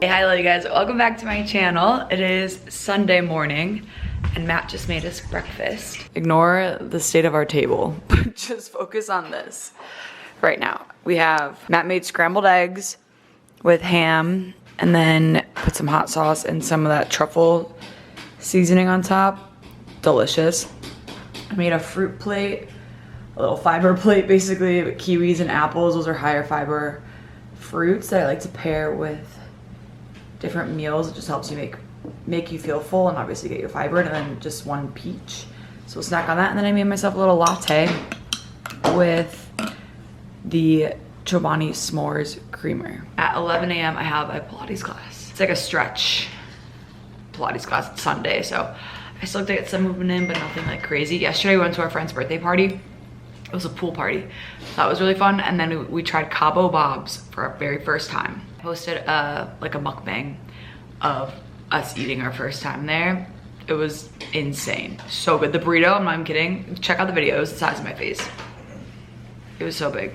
Hey, hello you guys, welcome back to my channel. It is Sunday morning and Matt just made us breakfast. Ignore the state of our table, but just focus on this right now. We have Matt made scrambled eggs with ham and then put some hot sauce and some of that truffle seasoning on top. Delicious. I made a fruit plate, a little fiber plate basically, with kiwis and apples. Those are higher fiber fruits that I like to pair with different meals. It just helps you make you feel full and obviously get your fiber, and then just one peach. So we'll snack on that. And then I made myself a little latte with the Chobani s'mores creamer. At 11 a.m. I have a Pilates class. It's like a stretch Pilates class. It's Sunday, so I still have to get some movement in, but nothing like crazy. Yesterday we went to our friend's birthday party. It was a pool party. That was really fun. And then we tried Cabo Bob's for our very first time. I posted like a mukbang of us eating our first time there. It was insane. So good. The burrito, I'm not even kidding. Check out the video. It was the size of my face. It was so big.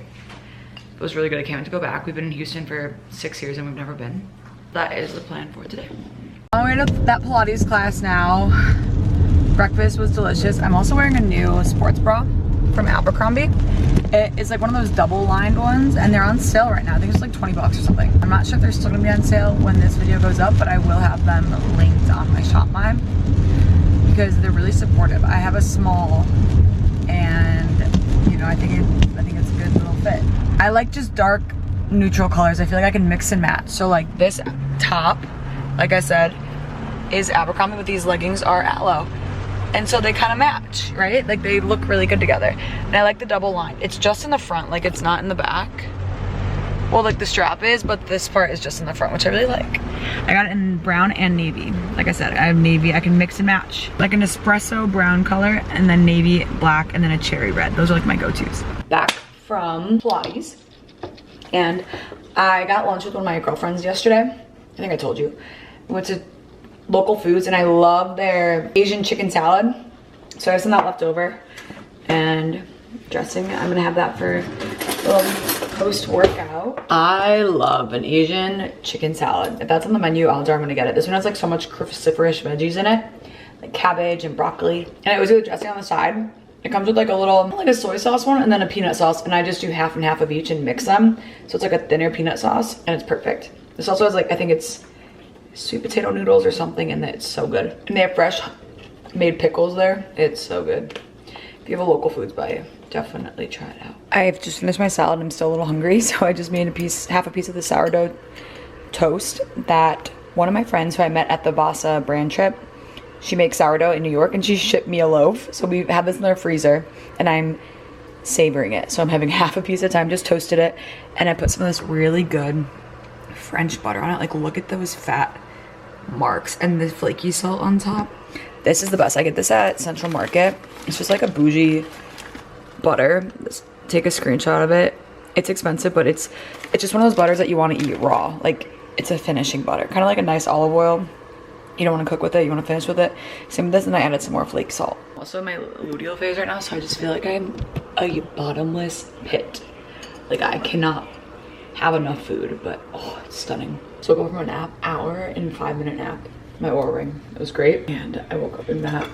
It was really good. I can't wait to go back. We've been in Houston for 6 years and we've never been. That is the plan for today. On the way to that Pilates class now. Breakfast was delicious. I'm also wearing a new sports bra from Abercrombie. It is like one of those double lined ones and they're on sale right now. I think it's like 20 bucks or something. I'm not sure if they're still gonna be on sale when this video goes up, but I will have them linked on my shop line because they're really supportive. I have a small and you know, I think it's a good little fit. I like just dark neutral colors. I feel like I can mix and match. So like this top, like I said, is Abercrombie, but these leggings are Aloe. And so they kind of match, right? Like they look really good together. And I like the double line. It's just in the front, like it's not in the back. Well, like the strap is, but this part is just in the front, which I really like. I got it in brown and navy. Like I said, I have navy. I can mix and match. Like an espresso brown color and then navy black and then a cherry red. Those are like my go-tos. Back from Pilates. And I got lunch with one of my girlfriends yesterday. I think I told you. We went to Local Foods and I love their Asian chicken salad. So I have some of that left over and dressing. I'm gonna have that for a little post-workout. I love an Asian chicken salad. If that's on the menu, odds are I'm gonna get it. This one has like so much cruciferous veggies in it, like cabbage and broccoli. And it was with dressing on the side. It comes with like a little, like a soy sauce one and then a peanut sauce. And I just do half and half of each and mix them. So it's like a thinner peanut sauce and it's perfect. This also has like, I think it's sweet potato noodles or something, and it's so good. And they have fresh made pickles there. It's so good. If you have a Local Foods by you, definitely try it out. I've just finished my salad. I'm still a little hungry, so I just made half a piece of the sourdough toast that one of my friends who I met at the Vasa brand trip, she makes sourdough in New York and she shipped me a loaf. So we have this in our freezer and I'm savoring it. So I'm having half a piece at a time, just toasted it, and I put some of this really good French butter on it. Like look at those fat marks and the flaky salt on top. This is the best. I get this at Central Market. It's just like a bougie butter. Just take a screenshot of it. It's expensive, but it's just one of those butters that you want to eat raw. Like it's a finishing butter, kind of like a nice olive oil. You don't want to cook with it, you want to finish with it. Same with this, and I added some more flake salt. Also in my luteal phase right now, so I just feel like I'm a bottomless pit. Like I cannot have enough food, but oh, it's stunning. So I go from a nap, hour and 5-minute nap. My Oura ring, it was great. And I woke up and Matt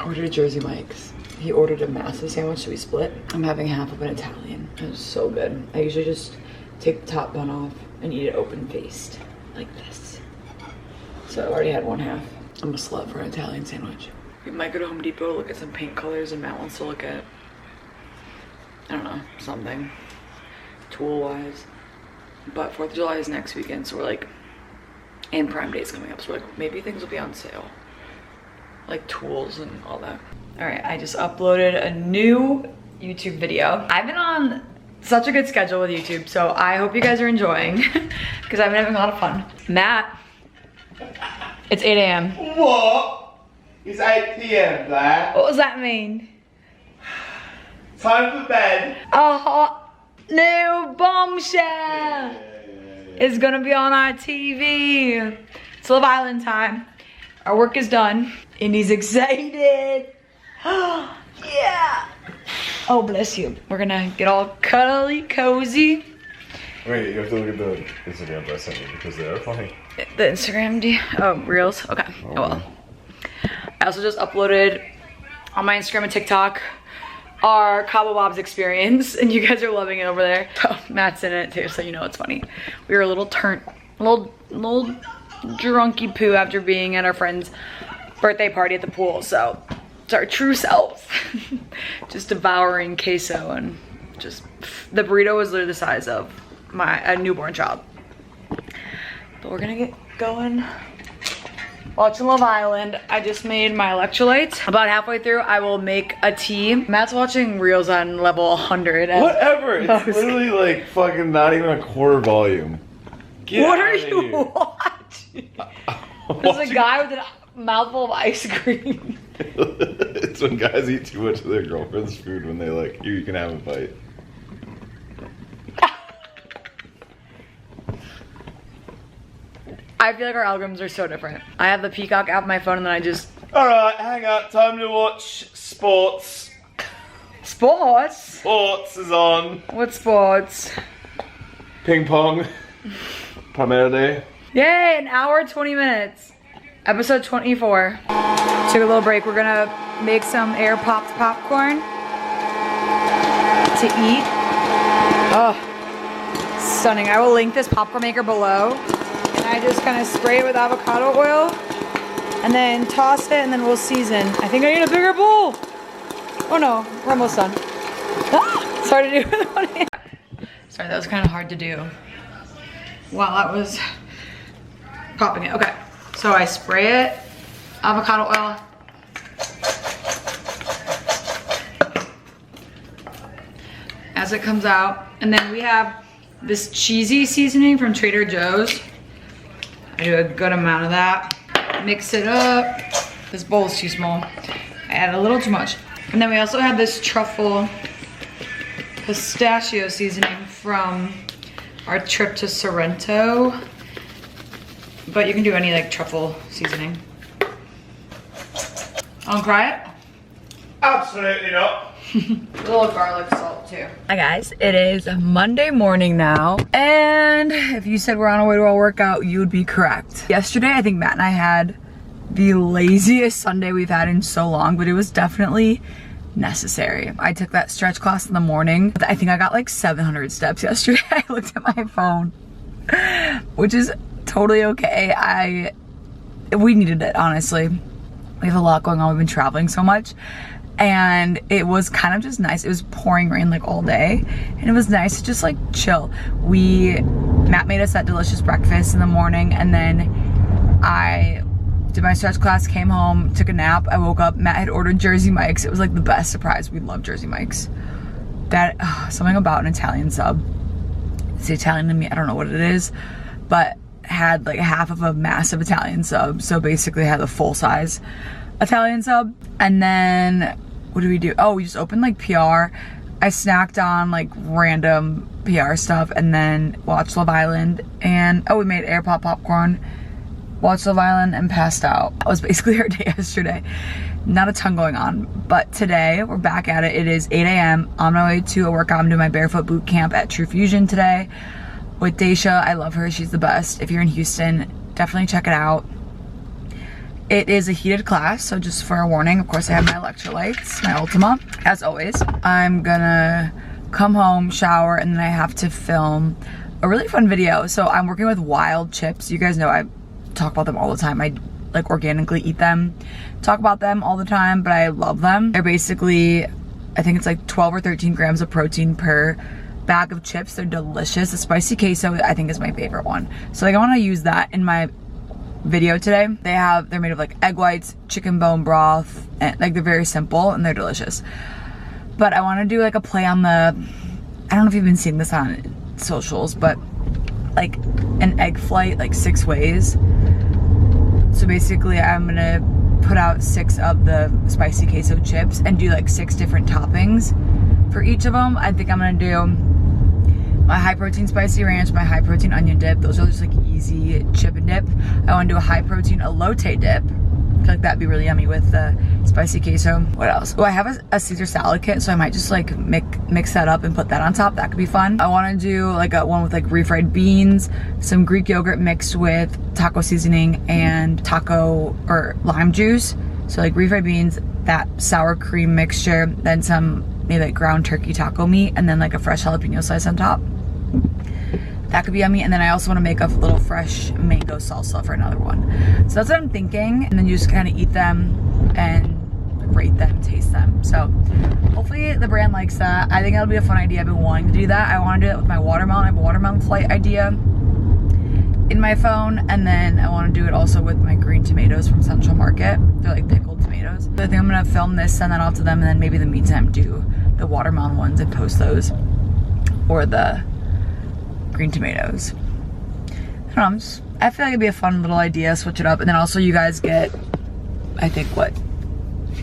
ordered a Jersey Mike's. He ordered a massive sandwich, so we split. I'm having half of an Italian. It was so good. I usually just take the top bun off and eat it open-faced, like this. So I already had one half. I'm a slut for an Italian sandwich. We might go to Home Depot to look at some paint colors, and Matt wants to look at, I don't know, something tool-wise. But 4th of July is next weekend, so we're like, and Prime Day is coming up, so we're like, maybe things will be on sale. Like tools and all that. All right, I just uploaded a new YouTube video. I've been on such a good schedule with YouTube, so I hope you guys are enjoying because I've been having a lot of fun. Matt, it's 8 a.m. What? It's 8 p.m, Blair. What does that mean? Time for bed. A hot new bombshell is gonna be on our TV. It's Love Island time. Our work is done. Indy's excited. Yeah. Oh, bless you. We're gonna get all cuddly, cozy. Wait, you have to look at the Instagram I sent you because they are funny. The Instagram Reels? Okay. Oh well. I also just uploaded on my Instagram and TikTok our Cabo Bob's experience, and you guys are loving it over there. Oh, Matt's in it too, so you know it's funny. We were a little drunky poo after being at our friend's birthday party at the pool, so it's our true selves. Just devouring queso, and just the burrito was literally the size of a newborn child. But we're gonna get going. Watching Love Island. I just made my electrolytes. About halfway through, I will make a tea. Matt's watching Reels on level 100. Whatever, it's literally like fucking not even a quarter volume. What are you watching? There's a guy with a mouthful of ice cream. It's when guys eat too much of their girlfriend's food when they like, here, you can have a bite. I feel like our algorithms are so different. I have the Peacock app on my phone, and then I just... Alright, hang up, time to watch sports. Sports? Sports is on. What sports? Ping pong. Primarily. Yay, an hour, 20 minutes. Episode 24. Took a little break. We're gonna make some air popped popcorn to eat. Oh, stunning. I will link this popcorn maker below. And I just kind of spray it with avocado oil and then toss it, and then we'll season. I think I need a bigger bowl. Oh no, we're almost done. Ah, sorry to do with one hand. Sorry, that was kind of hard to do while I was popping it. Okay, so I spray it, avocado oil. As it comes out, and then we have this cheesy seasoning from Trader Joe's. I do a good amount of that. Mix it up. This bowl is too small. I add a little too much. And then we also have this truffle pistachio seasoning from our trip to Sorrento. But you can do any like truffle seasoning. I'll try it. Absolutely not. A little garlic salt too. Hi guys, it is Monday morning now, and if you said we're on our way to a workout, you would be correct. Yesterday, I think Matt and I had the laziest Sunday we've had in so long, but it was definitely necessary. I took that stretch class in the morning. I think I got like 700 steps yesterday. I looked at my phone, which is totally okay. We needed it, honestly. We have a lot going on. We've been traveling so much. And it was kind of just nice. It was pouring rain like all day, and it was nice to just like chill. Matt made us that delicious breakfast in the morning, and then I did my stretch class, came home, took a nap. I woke up, Matt had ordered Jersey Mike's. It was like the best surprise. We love Jersey Mike's. Something about an Italian sub. It's Italian to me, I don't know what it is, but had like half of a massive Italian sub. So basically had a full size Italian sub. And then what do we do? Oh, we just opened like PR. I snacked on like random PR stuff, and then watched Love Island, and we made air pop popcorn, watched Love Island, and passed out. That was basically our day yesterday. Not a ton going on, but today we're back at it. It is 8 a.m. on my way to a workout. I'm doing my barefoot boot camp at True Fusion today with Daisha. I love her, she's the best. If you're in Houston, definitely check it out. It is a heated class, so just for a warning, of course I have my electrolytes, my Ultima, as always. I'm gonna come home, shower, and then I have to film a really fun video. So I'm working with wild chips. You guys know I talk about them all the time. I like organically eat them, talk about them all the time, but I love them. They're basically, I think it's like 12 or 13 grams of protein per bag of chips. They're delicious. The spicy queso I think is my favorite one. So like I wanna use that in my video today. They're made of like egg whites, chicken bone broth, and like they're very simple and they're delicious. But I want to do like a play on I don't know if you've been seeing this on socials, but like an egg flight like 6 ways. So basically I'm gonna put out 6 of the spicy queso chips and do like 6 different toppings for each of them. I think I'm gonna do my high protein spicy ranch, my high protein onion dip. Those are just like easy chip and dip. I want to do a high protein elote dip. feel like that'd be really yummy with the spicy queso. What else? Oh, I have a Caesar salad kit, so I might just like mix that up and put that on top. That could be fun. I want to do like a one with like refried beans, some Greek yogurt mixed with taco seasoning and taco or lime juice. So like refried beans, that sour cream mixture, then some maybe like ground turkey taco meat, and then like a fresh jalapeno slice on top. That could be yummy. And then I also want to make a little fresh mango salsa for another one. So that's what I'm thinking. And then you just kind of eat them and rate them, taste them. So hopefully the brand likes that. I think that'll be a fun idea. I've been wanting to do that. I want to do it with my watermelon. I have a watermelon flight idea in my phone. And then I want to do it also with my green tomatoes from Central Market. They're like pickled tomatoes. So I think I'm going to film this, send that off to them, and then maybe in the meantime do the watermelon ones and post those. Or the green tomatoes. I don't know, I feel like it'd be a fun little idea, switch it up. And then also you guys get, I think, what,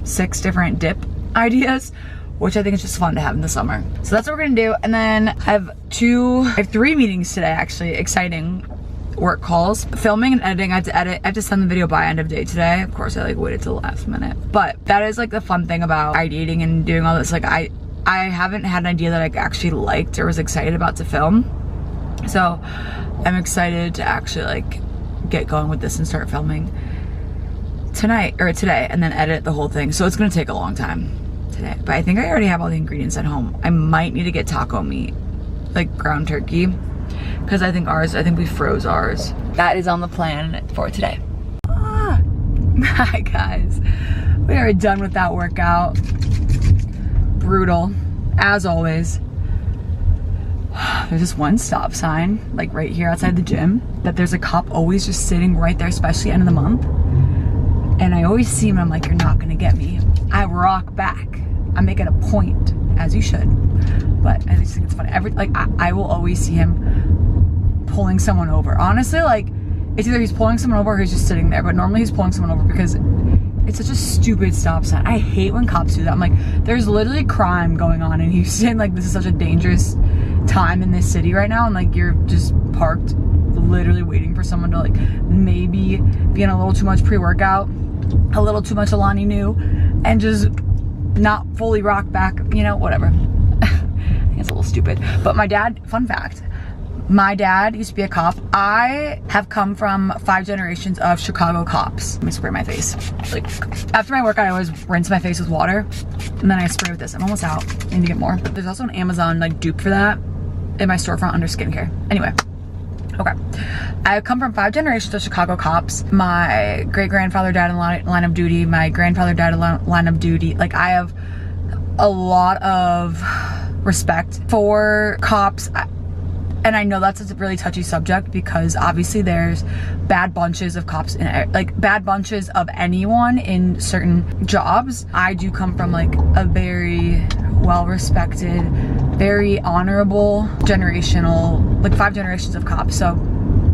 6 different dip ideas, which I think is just fun to have in the summer. So that's what we're gonna do. And then I have 3 meetings today, actually, exciting work calls. Filming and editing, I have to edit, I have to send the video by end of day today. Of course, I like waited till the last minute. But that is like the fun thing about ideating and doing all this. Like I haven't had an idea that I actually liked or was excited about to film. So I'm excited to actually like get going with this and start filming tonight or today, and then edit the whole thing. So it's gonna take a long time today, but I think I already have all the ingredients at home. I might need to get taco meat, like ground turkey, because I think we froze ours. That is on the plan for today. Hi guys, we are done with that workout. Brutal, as always. There's this one stop sign, like right here outside the gym, that there's a cop always just sitting right there, especially end of the month. And I always see him, I'm like, you're not gonna get me. I rock back. I make it a point, as you should. But I just think it's funny. I will always see him pulling someone over. Honestly, like, it's either he's pulling someone over or he's just sitting there. But normally he's pulling someone over because it's such a stupid stop sign. I hate when cops do that. I'm like, there's literally crime going on in Houston. Like, this is such a dangerous time in this city right now, and like you're just parked literally waiting for someone to like maybe be in a little too much pre-workout, a little too much Alani Nu, and just not fully rock back, you know, whatever. I think it's a little stupid. But my dad, fun fact, my dad used to be a cop. I have come from 5 generations of Chicago cops. Let me spray my face. Like, after my workout, I always rinse my face with water, and then I spray with this. I'm almost out. I need to get more. There's also an Amazon like dupe for that in my storefront under skincare. Anyway, okay. I come from 5 generations of Chicago cops. My great-grandfather died in line of duty. My grandfather died in line of duty. Like, I have a lot of respect for cops. And I know that's a really touchy subject because obviously there's bad bunches of cops, like bad bunches of anyone in certain jobs. I do come from like a very well-respected, very honorable generational, like 5 generations of cops. So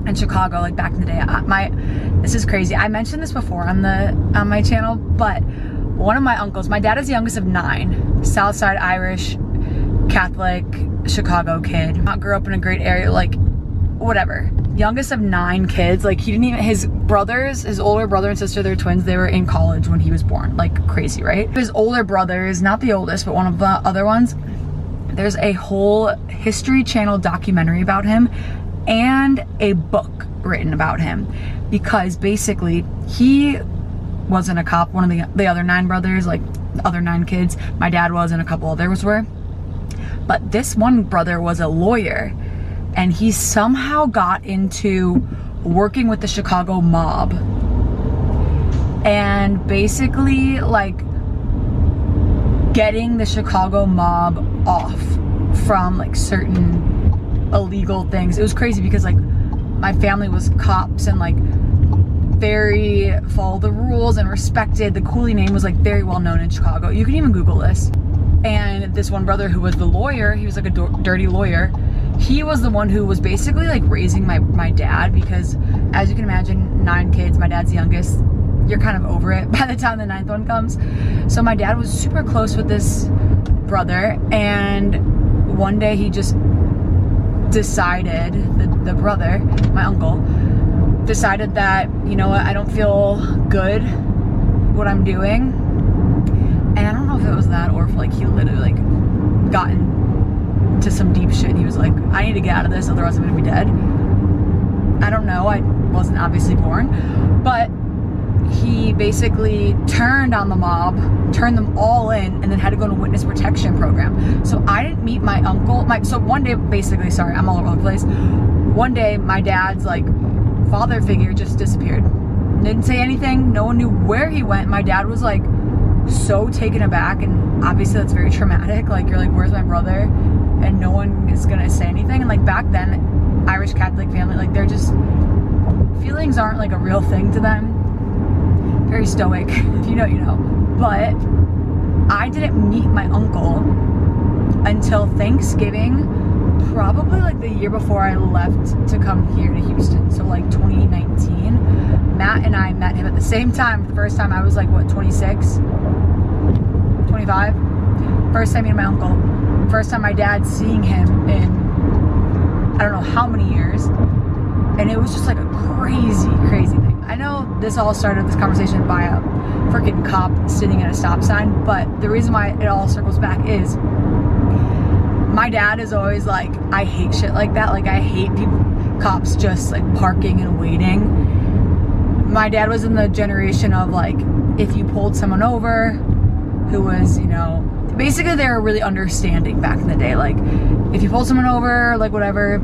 in Chicago, like back in the day, this is crazy. I mentioned this before on my channel, but one of my uncles, my dad is the youngest of 9, Southside Irish, Catholic, Chicago kid. Not grew up in a great area, like whatever. Youngest of 9 kids. Like he didn't even, his brothers, his older brother and sister, they're twins, they were in college when he was born. Like crazy, right? His older brother is not the oldest, but one of the other ones. There's a whole History Channel documentary about him and a book written about him because basically he wasn't a cop. One of the other 9 brothers, like the other 9 kids, my dad was and a couple others were. But this one brother was a lawyer, and he somehow got into working with the Chicago mob and basically like getting the Chicago mob off from like certain illegal things. It was crazy because like my family was cops and like very follow the rules and respected. The Cooley name was like very well known in Chicago. You can even Google this. And this one brother who was the lawyer, he was like a dirty lawyer. He was the one who was basically like raising my dad because as you can imagine, 9 kids, my dad's the youngest. You're kind of over it by the time the 9th one comes. So my dad was super close with this brother, and one day he just decided, the brother, my uncle, decided that, you know what, I don't feel good what I'm doing. And I don't know if it was that or if like he literally like gotten to some deep shit and he was like, I need to get out of this, otherwise I'm gonna be dead. I don't know, I wasn't obviously born, but he basically turned on the mob, turned them all in, and then had to go to witness protection program. So I didn't meet my uncle. So one day, basically, sorry, I'm all over the place. One day, my dad's like father figure just disappeared. Didn't say anything. No one knew where he went. My dad was like so taken aback, and obviously that's very traumatic. Like you're like, where's my brother? And no one is gonna say anything. And like back then, Irish Catholic family, like they're just, feelings aren't like a real thing to them. Very stoic, if you know, you know. But I didn't meet my uncle until Thanksgiving, probably like the year before I left to come here to Houston. So like 2019. Matt and I met him at the same time. The first time I was like, what, 26? 25? First time meeting my uncle. First time my dad seeing him in I don't know how many years. And it was just like a crazy, crazy thing. I know this all started, this conversation, by a freaking cop sitting at a stop sign, but the reason why it all circles back is my dad is always like, I hate shit like that. Like I hate cops just like parking and waiting. My dad was in the generation of like, if you pulled someone over who was, you know, basically they were really understanding back in the day. Like if you pulled someone over, like whatever,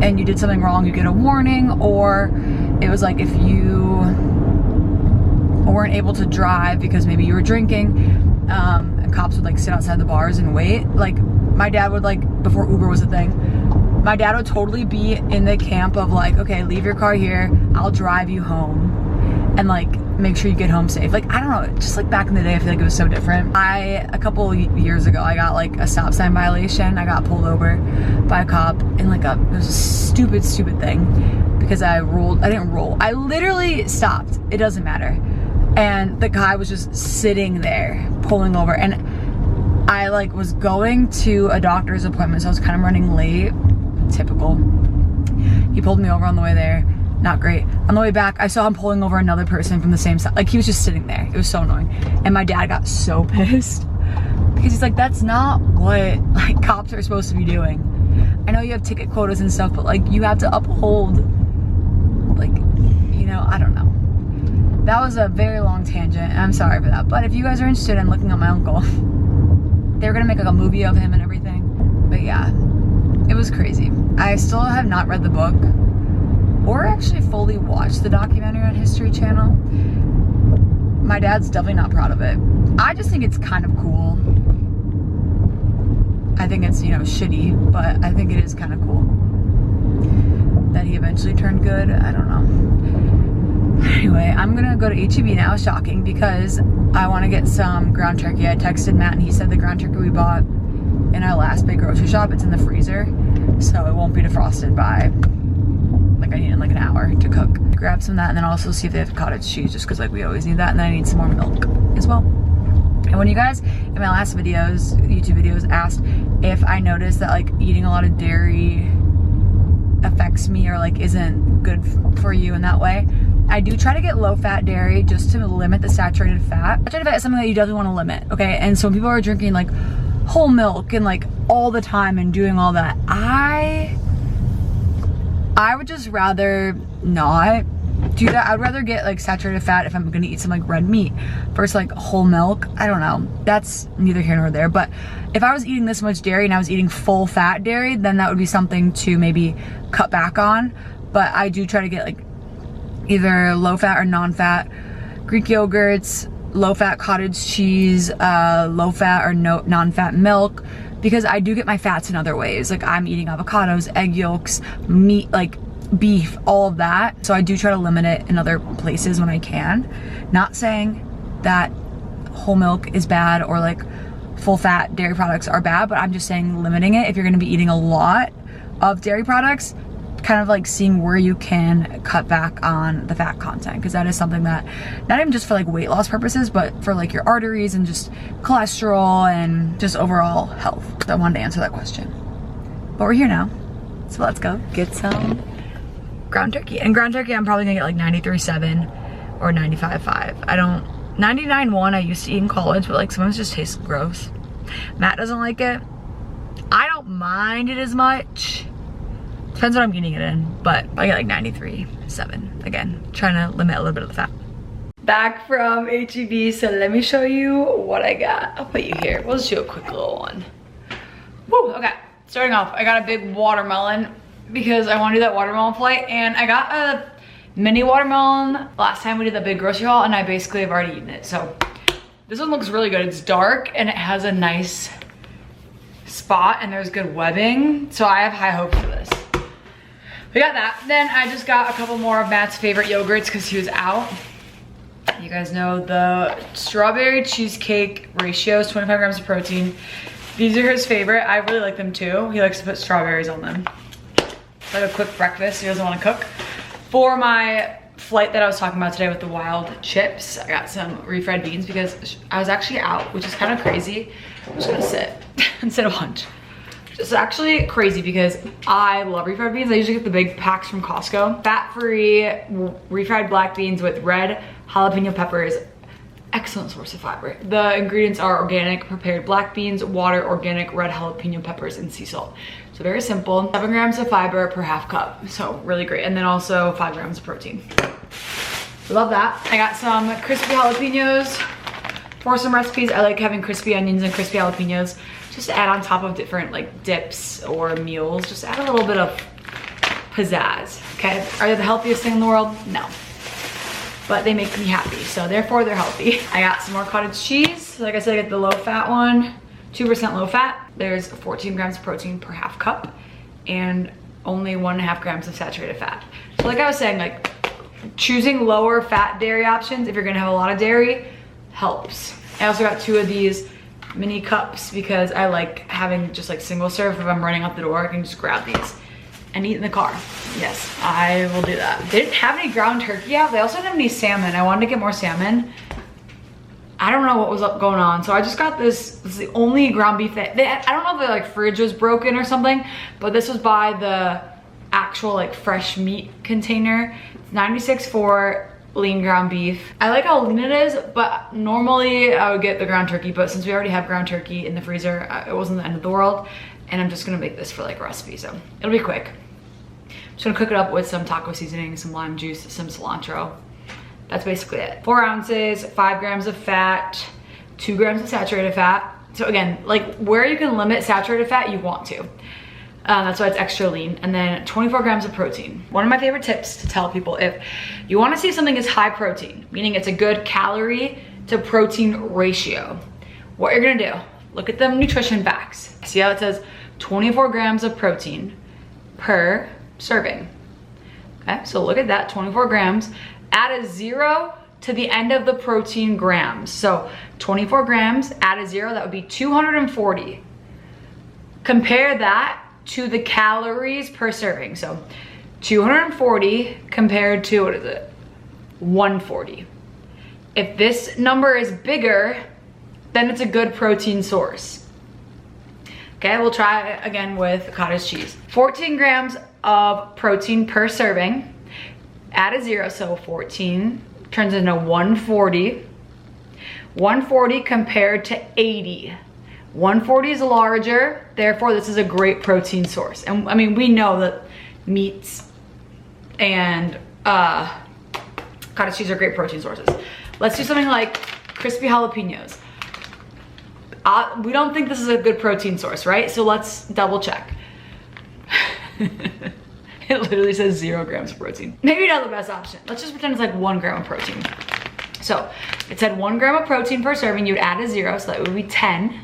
and you did something wrong, you get a warning. Or it was like if you weren't able to drive because maybe you were drinking, and cops would like sit outside the bars and wait. Like my dad would, like before Uber was a thing, my dad would totally be in the camp of like, okay, leave your car here, I'll drive you home, and like make sure you get home safe. Like I don't know, just like back in the day I feel like it was so different. A couple years ago I got like a stop sign violation. I got pulled over by a cop in like it was a stupid thing because I didn't roll, I literally stopped, it doesn't matter, and the guy was just sitting there pulling over, and I like was going to a doctor's appointment, so I was kind of running late. Typical. He pulled me over on the way there. Not great. On the way back, I saw him pulling over another person from the same side. Like he was just sitting there. It was so annoying. And my dad got so pissed because he's like, that's not what like cops are supposed to be doing. I know you have ticket quotas and stuff, but like you have to uphold, like, you know, I don't know. That was a very long tangent, and I'm sorry for that. But if you guys are interested in looking at my uncle, they were gonna make like a movie of him and everything. But yeah, it was crazy. I still have not read the book or actually fully watched the documentary on History Channel. My dad's definitely not proud of it. I just think it's kind of cool. I think it's, you know, shitty, but I think it is kind of cool that he eventually turned good. I don't know. Anyway, I'm gonna go to H-E-B now, shocking, because I want to get some ground turkey. I texted Matt and he said the ground turkey we bought in our last big grocery shop, it's in the freezer, so it won't be defrosted by, like I need in like an hour to cook. Grab some of that, and then also see if they have cottage cheese, just because like we always need that, and then I need some more milk as well. And when you guys in my last videos, YouTube videos, asked if I noticed that like eating a lot of dairy affects me or like isn't good for you in that way, I do try to get low-fat dairy just to limit the saturated fat. Saturated fat is something that you definitely want to limit, okay? And so when people are drinking like whole milk and like all the time and doing all that, I would just rather not do that. I'd rather get like saturated fat if I'm gonna eat some like red meat versus like whole milk. I don't know, that's neither here nor there. But if I was eating this much dairy and I was eating full fat dairy, then that would be something to maybe cut back on. But I do try to get like either low fat or non-fat Greek yogurts, low fat cottage cheese, low fat or non-fat milk, because I do get my fats in other ways. Like I'm eating avocados, egg yolks, meat, like beef, all of that. So I do try to limit it in other places when I can. Not saying that whole milk is bad or like full fat dairy products are bad, but I'm just saying limiting it if you're gonna be eating a lot of dairy products, kind of like seeing where you can cut back on the fat content, because that is something that, not even just for like weight loss purposes, but for like your arteries and just cholesterol and just overall health. So I wanted to answer that question. But we're here now, so let's go get some ground turkey. And ground turkey I'm probably gonna get like 93.7 or 95.5. I don't 99.1 I used to eat in college, but like sometimes it just tastes gross. Matt doesn't like it. I don't mind it as much. Depends what I'm eating it in, but I get like 93.7. Again, trying to limit a little bit of the fat. Back from HEB, so let me show you what I got. I'll put you here. We'll just do a quick little one. Woo, okay. Starting off, I got a big watermelon because I want to do that watermelon flight, and I got a mini watermelon last time we did the big grocery haul, and I basically have already eaten it. So this one looks really good. It's dark and it has a nice spot and there's good webbing, so I have high hopes for this. We got that. Then I just got a couple more of Matt's favorite yogurts because he was out. You guys know the strawberry cheesecake ratio is 25 grams of protein. These are his favorite. I really like them too. He likes to put strawberries on them. It's like a quick breakfast. He doesn't want to cook. For my flight that I was talking about today with the wild chips, I got some refried beans because I was actually out, which is kind of crazy. I'm just gonna sit instead of lunch. It's actually crazy because I love refried beans. I usually get the big packs from Costco. Fat-free refried black beans with red jalapeno peppers. Excellent source of fiber. The ingredients are organic prepared black beans, water, organic red jalapeno peppers, and sea salt. So very simple. 7 grams of fiber per half cup. So really great. And then also 5 grams of protein. Love that. I got some crispy jalapenos for some recipes. I like having crispy onions and crispy jalapenos just to add on top of different like dips or meals. Just add a little bit of pizzazz, okay? Are they the healthiest thing in the world? No. But they make me happy, so therefore they're healthy. I got some more cottage cheese. Like I said, I get the low fat one, 2% low fat. There's 14 grams of protein per half cup and only 1.5 grams of saturated fat. So like I was saying, like choosing lower fat dairy options if you're gonna have a lot of dairy helps. I also got 2 of these mini cups because I like having just like single serve. If I'm running out the door, I can just grab these and eat in the car. Yes, I will do that. They didn't have any ground turkey out. They also didn't have any salmon. I wanted to get more salmon. I don't know what was going on. So I just got this. This is the only ground beef that I don't know if the like fridge was broken or something, but this was by the actual like fresh meat container. It's 96.4 lean ground beef. I like how lean it is, but normally I would get the ground turkey, but since we already have ground turkey in the freezer, it wasn't the end of the world. And I'm just gonna make this for like a recipe, so it'll be quick. Just gonna cook it up with some taco seasoning, some lime juice, some cilantro. That's basically it. 4 ounces, 5 grams of fat, 2 grams of saturated fat. So again, like where you can limit saturated fat, you want to. That's why it's extra lean. And then 24 grams of protein. One of my favorite tips to tell people, if you wanna see if something is high protein, meaning it's a good calorie to protein ratio, what you're gonna do, look at the nutrition facts. See how it says 24 grams of protein per serving. Okay, so look at that, 24 grams. Add a 0 to the end of the protein grams. So 24 grams, add a 0, that would be 240. Compare that to the calories per serving. So 240 compared to, what is it? 140. If this number is bigger, then it's a good protein source. Okay, we'll try it again with cottage cheese. 14 grams of protein per serving. Add a 0, so 14 turns into 140. 140 compared to 80. 140 is larger, therefore this is a great protein source. And I mean, we know that meats and cottage cheese are great protein sources. Let's do something like crispy jalapenos. We don't think this is a good protein source, right? So let's double check. It literally says 0 grams of protein. Maybe not the best option. Let's just pretend it's like 1 gram of protein. So it said 1 gram of protein per serving, you'd add a 0, so that would be 10.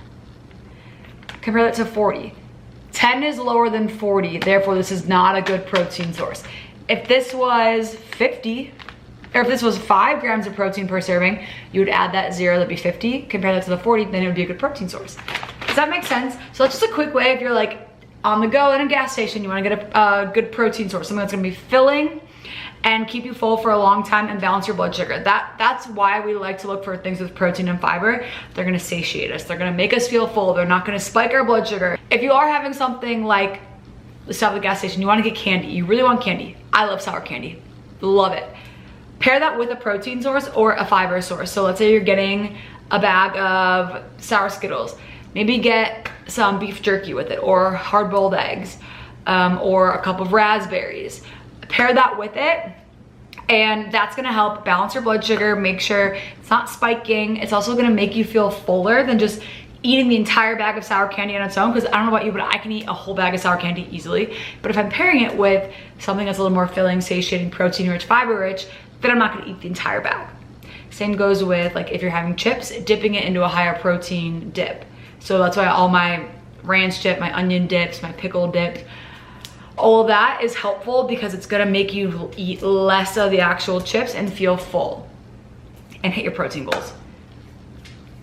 Compare that to 40. 10 is lower than 40, therefore this is not a good protein source. If this was 50, or if this was 5 grams of protein per serving, you would add that 0, that'd be 50. Compare that to the 40, then it would be a good protein source. Does that make sense? So that's just a quick way if you're like on the go in a gas station, you wanna get a good protein source, something that's gonna be filling and keep you full for a long time and balance your blood sugar. That's why we like to look for things with protein and fiber. They're gonna satiate us. They're gonna make us feel full. They're not gonna spike our blood sugar. If you are having something like the stop at the gas station, you wanna get candy. You really want candy. I love sour candy, love it. Pair that with a protein source or a fiber source. So let's say you're getting a bag of sour Skittles. Maybe get some beef jerky with it, or hard-boiled eggs, or a cup of raspberries. Pair that with it, and that's gonna help balance your blood sugar, make sure it's not spiking. It's also gonna make you feel fuller than just eating the entire bag of sour candy on its own, because I don't know about you, but I can eat a whole bag of sour candy easily. But if I'm pairing it with something that's a little more filling, satiating, protein-rich, fiber-rich, then I'm not gonna eat the entire bag. Same goes with, like, if you're having chips, dipping it into a higher protein dip. So that's why all my ranch dip, my onion dips, my pickle dip, all of that is helpful because it's gonna make you eat less of the actual chips and feel full and hit your protein goals.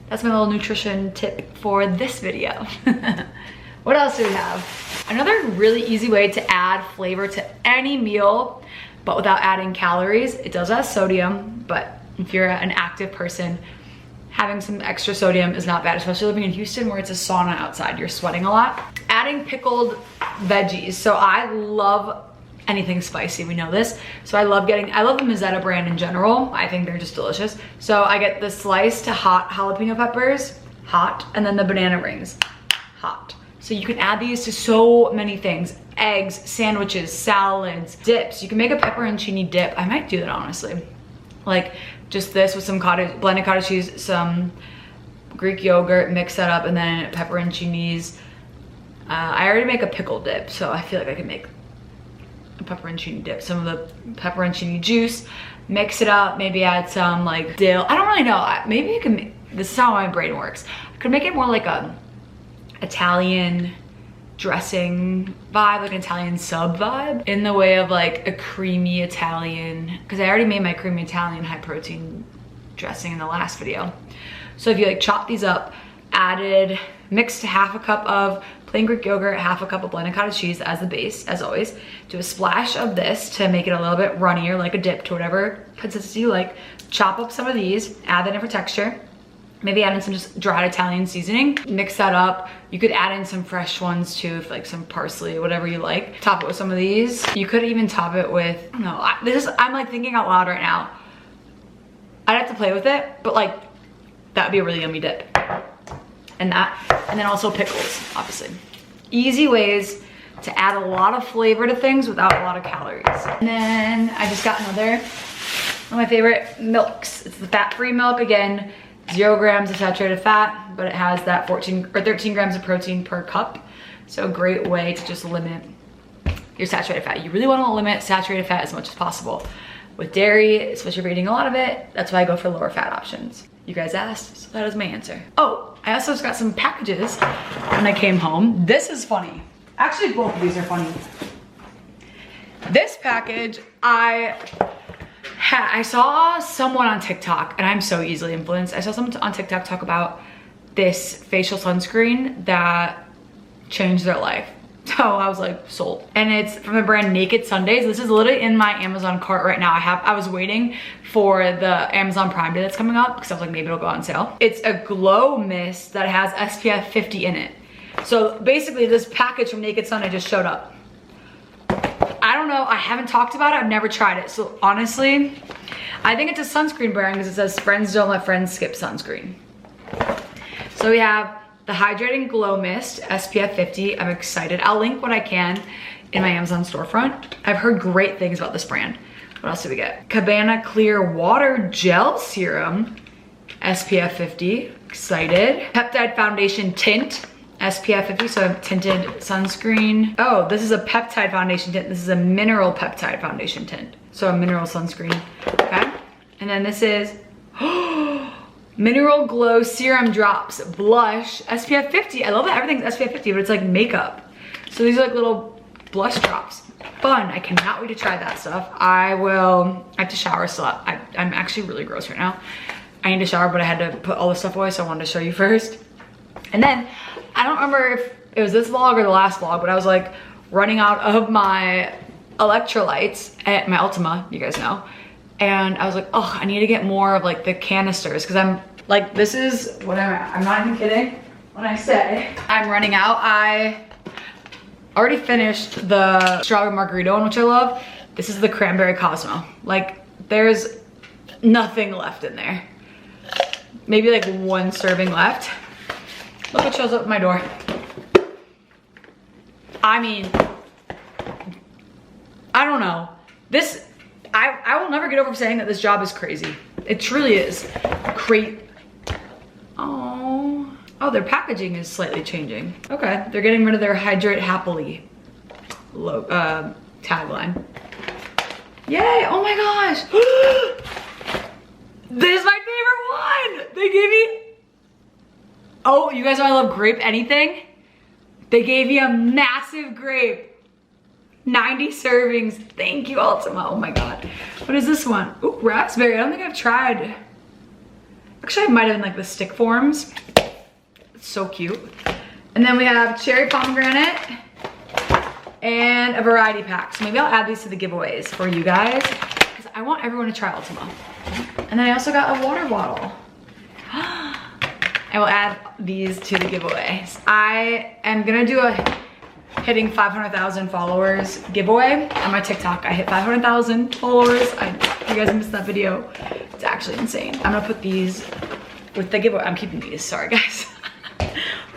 That's my little nutrition tip for this video. What else do we have? Another really easy way to add flavor to any meal, but without adding calories. It does have sodium, but if you're an active person, having some extra sodium is not bad, especially living in Houston where it's a sauna outside. You're sweating a lot. Adding pickled veggies. So I love anything spicy, we know this. So I love the Mazzetta brand in general. I think they're just delicious. So I get the sliced hot jalapeno peppers, hot, and then the banana rings, hot. So you can add these to so many things. Eggs, sandwiches, salads, dips. You can make a pepperoncini dip. I might do that, honestly. Like just this with some blended cottage cheese, some Greek yogurt, mix that up, and then pepperoncinis. I already make a pickle dip, so I feel like I can make a pepperoncini dip. Some of the pepperoncini juice, mix it up, maybe add some like dill. I don't really know. Maybe you can make, this is how my brain works. I could make it more like a Italian dressing vibe, like an Italian sub vibe, in the way of like a creamy Italian, because I already made my creamy Italian high protein dressing in the last video. So if you like chop these up, mixed half a cup of plain Greek yogurt, half a cup of blended cottage cheese as the base, as always. Do a splash of this to make it a little bit runnier, like a dip to whatever consistency you like. Chop up some of these, add that in for texture. Maybe add in some just dried Italian seasoning. Mix that up. You could add in some fresh ones too, if like some parsley, whatever you like. Top it with some of these. You could even top it with, I don't know, I'm like thinking out loud right now. I'd have to play with it, but like that'd be a really yummy dip. And then also pickles, obviously. Easy ways to add a lot of flavor to things without a lot of calories. And then I just got another one of my favorite milks. It's the fat-free milk again. 0 grams of saturated fat, but it has that 14 or 13 grams of protein per cup. So a great way to just limit your saturated fat. You really want to limit saturated fat as much as possible. With dairy, especially if you're eating a lot of it, that's why I go for lower fat options. You guys asked, so that is my answer. Oh, I also just got some packages when I came home. This is funny. Actually, both of these are funny. This package, I saw someone on TikTok, and I'm so easily influenced. I saw someone on TikTok talk about this facial sunscreen that changed their life. So I was like, sold. And it's from the brand Naked Sundays. This is literally in my Amazon cart right now. I was waiting for the Amazon Prime Day that's coming up because I was like, maybe it'll go on sale. It's a glow mist that has SPF 50 in it. So basically this package from Naked Sunday just showed up. I don't know, I haven't talked about it, I've never tried it. So honestly, I think it's a sunscreen brand because it says friends don't let friends skip sunscreen. So we have the Hydrating Glow Mist, SPF 50. I'm excited. I'll link what I can in my Amazon storefront. I've heard great things about this brand. What else do we get? Cabana Clear Water Gel Serum, SPF 50. Excited. Peptide Foundation Tint, SPF 50, so a tinted sunscreen. Oh, this is a peptide foundation tint. This is a mineral peptide foundation tint. So a mineral sunscreen, okay? And then this is Mineral Glow Serum Drops Blush, SPF 50. I love that everything's SPF 50, but it's like makeup. So these are like little blush drops. Fun, I cannot wait to try that stuff. I have to shower still. I'm actually really gross right now. I need to shower, but I had to put all this stuff away, so I wanted to show you first. And then, I don't remember if it was this vlog or the last vlog, but I was like running out of my electrolytes at my Ultima, you guys know. And I was like, oh, I need to get more of like the canisters, because I'm like, this is what I'm not even kidding when I say I'm running out. I already finished the strawberry margarita one, which I love. This is the cranberry Cosmo. Like, there's nothing left in there. Maybe like 1 serving left. Look what shows up at my door. I mean, I don't know. This, I will never get over saying that this job is crazy. It truly is. Oh, their packaging is slightly changing. Okay, they're getting rid of their hydrate happily tagline. Yay, oh my gosh. This is my favorite one. They gave me, oh, you guys know I love grape anything? They gave me a massive grape. 90 servings. Thank you, Ultima. Oh my God. What is this one? Ooh, raspberry. I don't think I've tried. Actually, I might have been like the stick forms. It's so cute. And then we have cherry pomegranate and a variety pack. So maybe I'll add these to the giveaways for you guys because I want everyone to try Ultima. And then I also got a water bottle. I will add these to the giveaways. I am gonna do a hitting 500,000 followers giveaway on my TikTok. I hit 500,000 followers. You guys missed that video. It's actually insane. I'm gonna put these with the giveaway. I'm keeping these, sorry guys.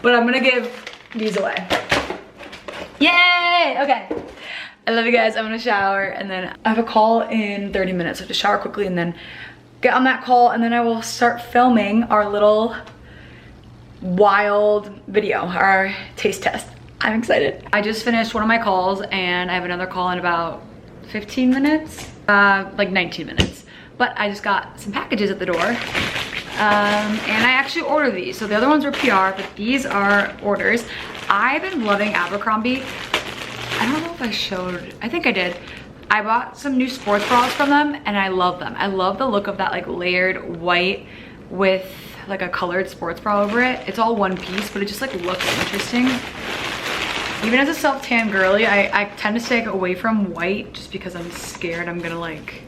But I'm gonna give these away. Yay, okay. I love you guys. I'm gonna shower and then I have a call in 30 minutes. So I have to shower quickly and then get on that call and then I will start filming our little wild video, our taste test. I'm excited. I just finished one of my calls and I have another call in about 15 minutes, like 19 minutes. But I just got some packages at the door and I actually ordered these. So the other ones were PR, but these are orders. I've been loving Abercrombie. I don't know if I showed, I think I did. I bought some new sports bras from them and I love them. I love the look of that like layered white with like a colored sports bra over it. It's all one piece, but it just like looks interesting. Even as a self-tan girly, I tend to stay away from white just because I'm scared I'm gonna like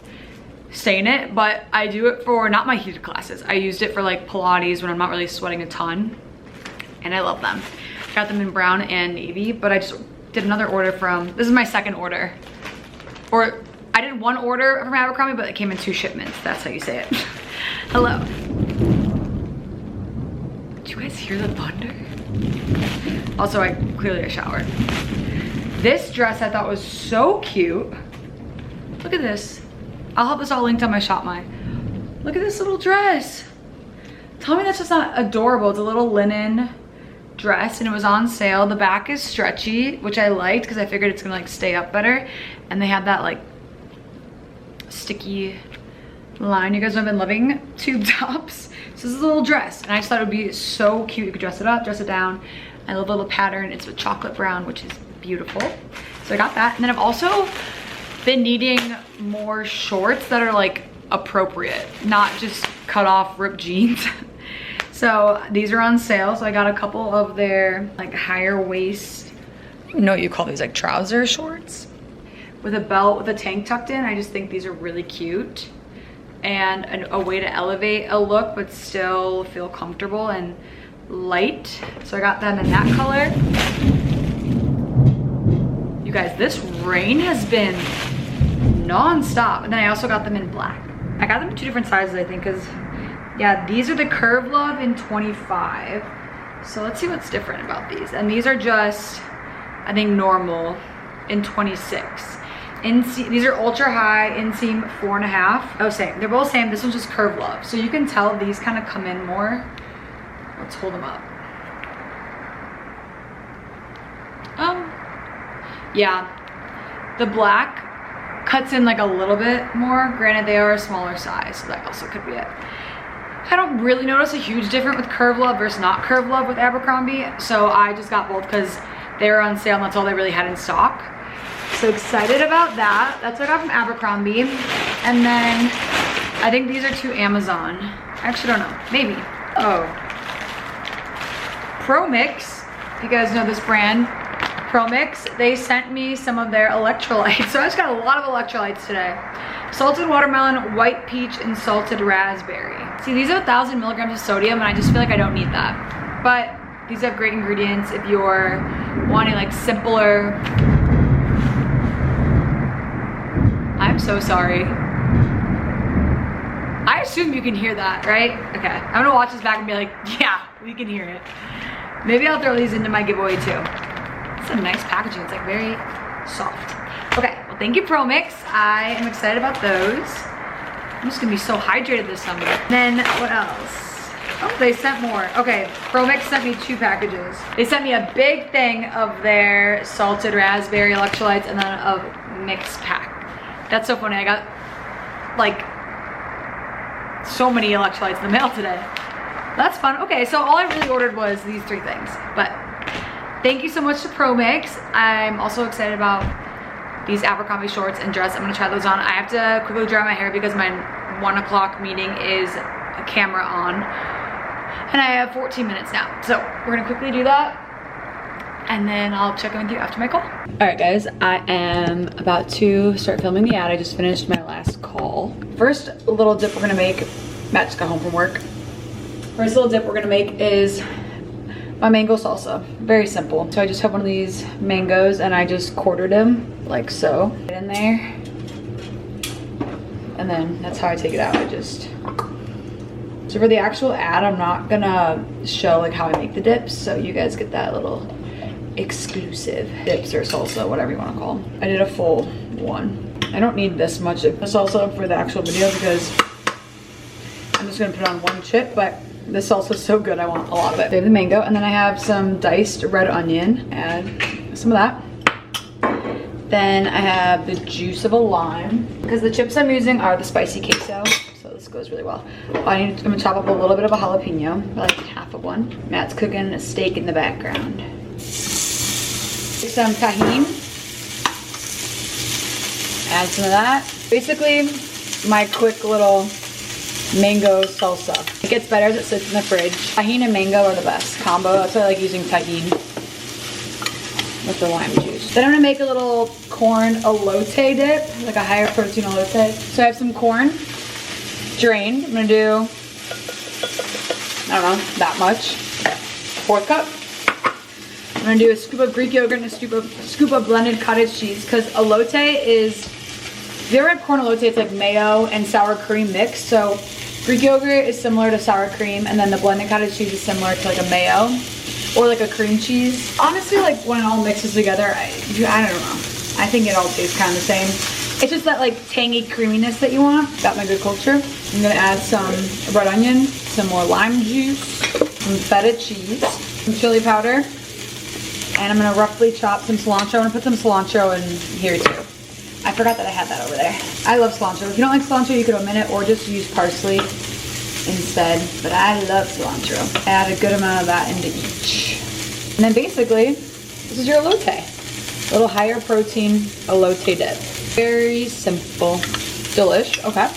stain it, but I do it for not my heated classes. I used it for like Pilates when I'm not really sweating a ton and I love them. Got them in brown and navy, but I just did another order from, this is my second order. Or I did one order from Abercrombie, but it came in 2 shipments. That's how you say it. Hello. Did you guys hear the thunder? Also, I showered. This dress I thought was so cute. Look at this. I'll have this all linked on my shop my. Look at this little dress. Tell me that's just not adorable. It's a little linen dress and it was on sale. The back is stretchy, which I liked because I figured it's gonna like stay up better. And they have that like sticky line. You guys know I've been loving tube tops. So this is a little dress and I just thought it would be so cute. You could dress it up, dress it down. I love the little pattern. It's with chocolate brown, which is beautiful. So I got that. And then I've also been needing more shorts that are like appropriate, not just cut off ripped jeans. So these are on sale. So I got a couple of their like higher waist, I don't know what you call these, like trouser shorts with a belt with a tank tucked in. I just think these are really cute and a way to elevate a look but still feel comfortable and light. So I got them in that color. You guys, this rain has been non-stop. And then I also got them in black. I got them in 2 different sizes, I think, because yeah, these are the Curve Love in 25. So let's see what's different about these. And these are just, I think, normal in 26. These are ultra high, inseam 4.5. Oh, same. They're both same. This one's just Curve Love. So you can tell these kind of come in more. Let's hold them up. Yeah, the black cuts in like a little bit more. Granted, they are a smaller size, so that also could be it. I don't really notice a huge difference with Curve Love versus not Curve Love with Abercrombie, so I just got both because they were on sale and that's all they really had in stock. So excited about that. That's what I got from Abercrombie. And then I think these are 2 Amazon. I actually don't know, maybe. Oh. Pro Mix, if you guys know this brand, Pro Mix, they sent me some of their electrolytes. So I just got a lot of electrolytes today. Salted watermelon, white peach, and salted raspberry. See, these are 1,000 milligrams of sodium and I just feel like I don't need that. But these have great ingredients if you're wanting like simpler. I'm so sorry. assume you can hear that, right? Okay, I'm gonna watch this back and be like, yeah, we can hear it. Maybe I'll throw these into my giveaway too. It's some nice packaging, it's like very soft. Okay, well thank you Pro Mix. I am excited about those. I'm just gonna be so hydrated this summer. Then what else? Oh, they sent more. Okay, Pro Mix sent me 2 packages. They sent me a big thing of their salted raspberry electrolytes and then a mix pack. That's so funny, I got like so many electrolytes in the mail today. That's fun. Okay, so all I really ordered was these 3 things, but thank you so much to Pro Mix. I'm also excited about these Abercrombie shorts and dress. I'm gonna try those on. I have to quickly dry my hair because my 1 o'clock meeting is a camera on, and I have 14 minutes now. So we're gonna quickly do that, and then I'll check in with you after my call. All right guys, I am about to start filming the ad. I just finished my last call. First little dip we're gonna make, Matt just got home from work. First little dip we're gonna make is my mango salsa. Very simple. So I just have one of these mangoes and I just quartered them like so. Get in there. And then that's how I take it out. So for the actual ad, I'm not gonna show like how I make the dips, so you guys get that little exclusive dips or salsa, whatever you wanna call them. I did a full one. I don't need this much of salsa for the actual video because I'm just gonna put on 1 chip, but this salsa is so good, I want a lot of it. I have the mango, and then I have some diced red onion. Add some of that. Then I have the juice of a lime, because the chips I'm using are the spicy queso, so this goes really well. I'm gonna chop up a little bit of a jalapeno, like half of one. Matt's cooking a steak in the background. Some tahini. Add some of that. Basically, my quick little mango salsa. It gets better as it sits in the fridge. Tahini and mango are the best combo. That's why I like using tahini with the lime juice. Then I'm gonna make a little corn elote dip, like a higher protein elote. So I have some corn drained. I'm gonna do, I don't know, that much. 4th cup. I'm gonna do a scoop of Greek yogurt and a scoop of blended cottage cheese, because elote is, if you ever had corn elote, it's like mayo and sour cream mixed. So Greek yogurt is similar to sour cream, and then the blended cottage cheese is similar to like a mayo or like a cream cheese. Honestly, like when it all mixes together, I don't know. I think it all tastes kind of the same. It's just that like tangy creaminess that you want. Got my good culture. I'm gonna add some red onion, some more lime juice, some feta cheese, some chili powder, and I'm gonna roughly chop some cilantro. I'm gonna put some cilantro in here too. I forgot that I had that over there. I love cilantro. If you don't like cilantro, you could omit it or just use parsley instead. But I love cilantro. Add a good amount of that into each. And then basically, this is your elote. A little higher protein elote dip. Very simple. Delish. Okay.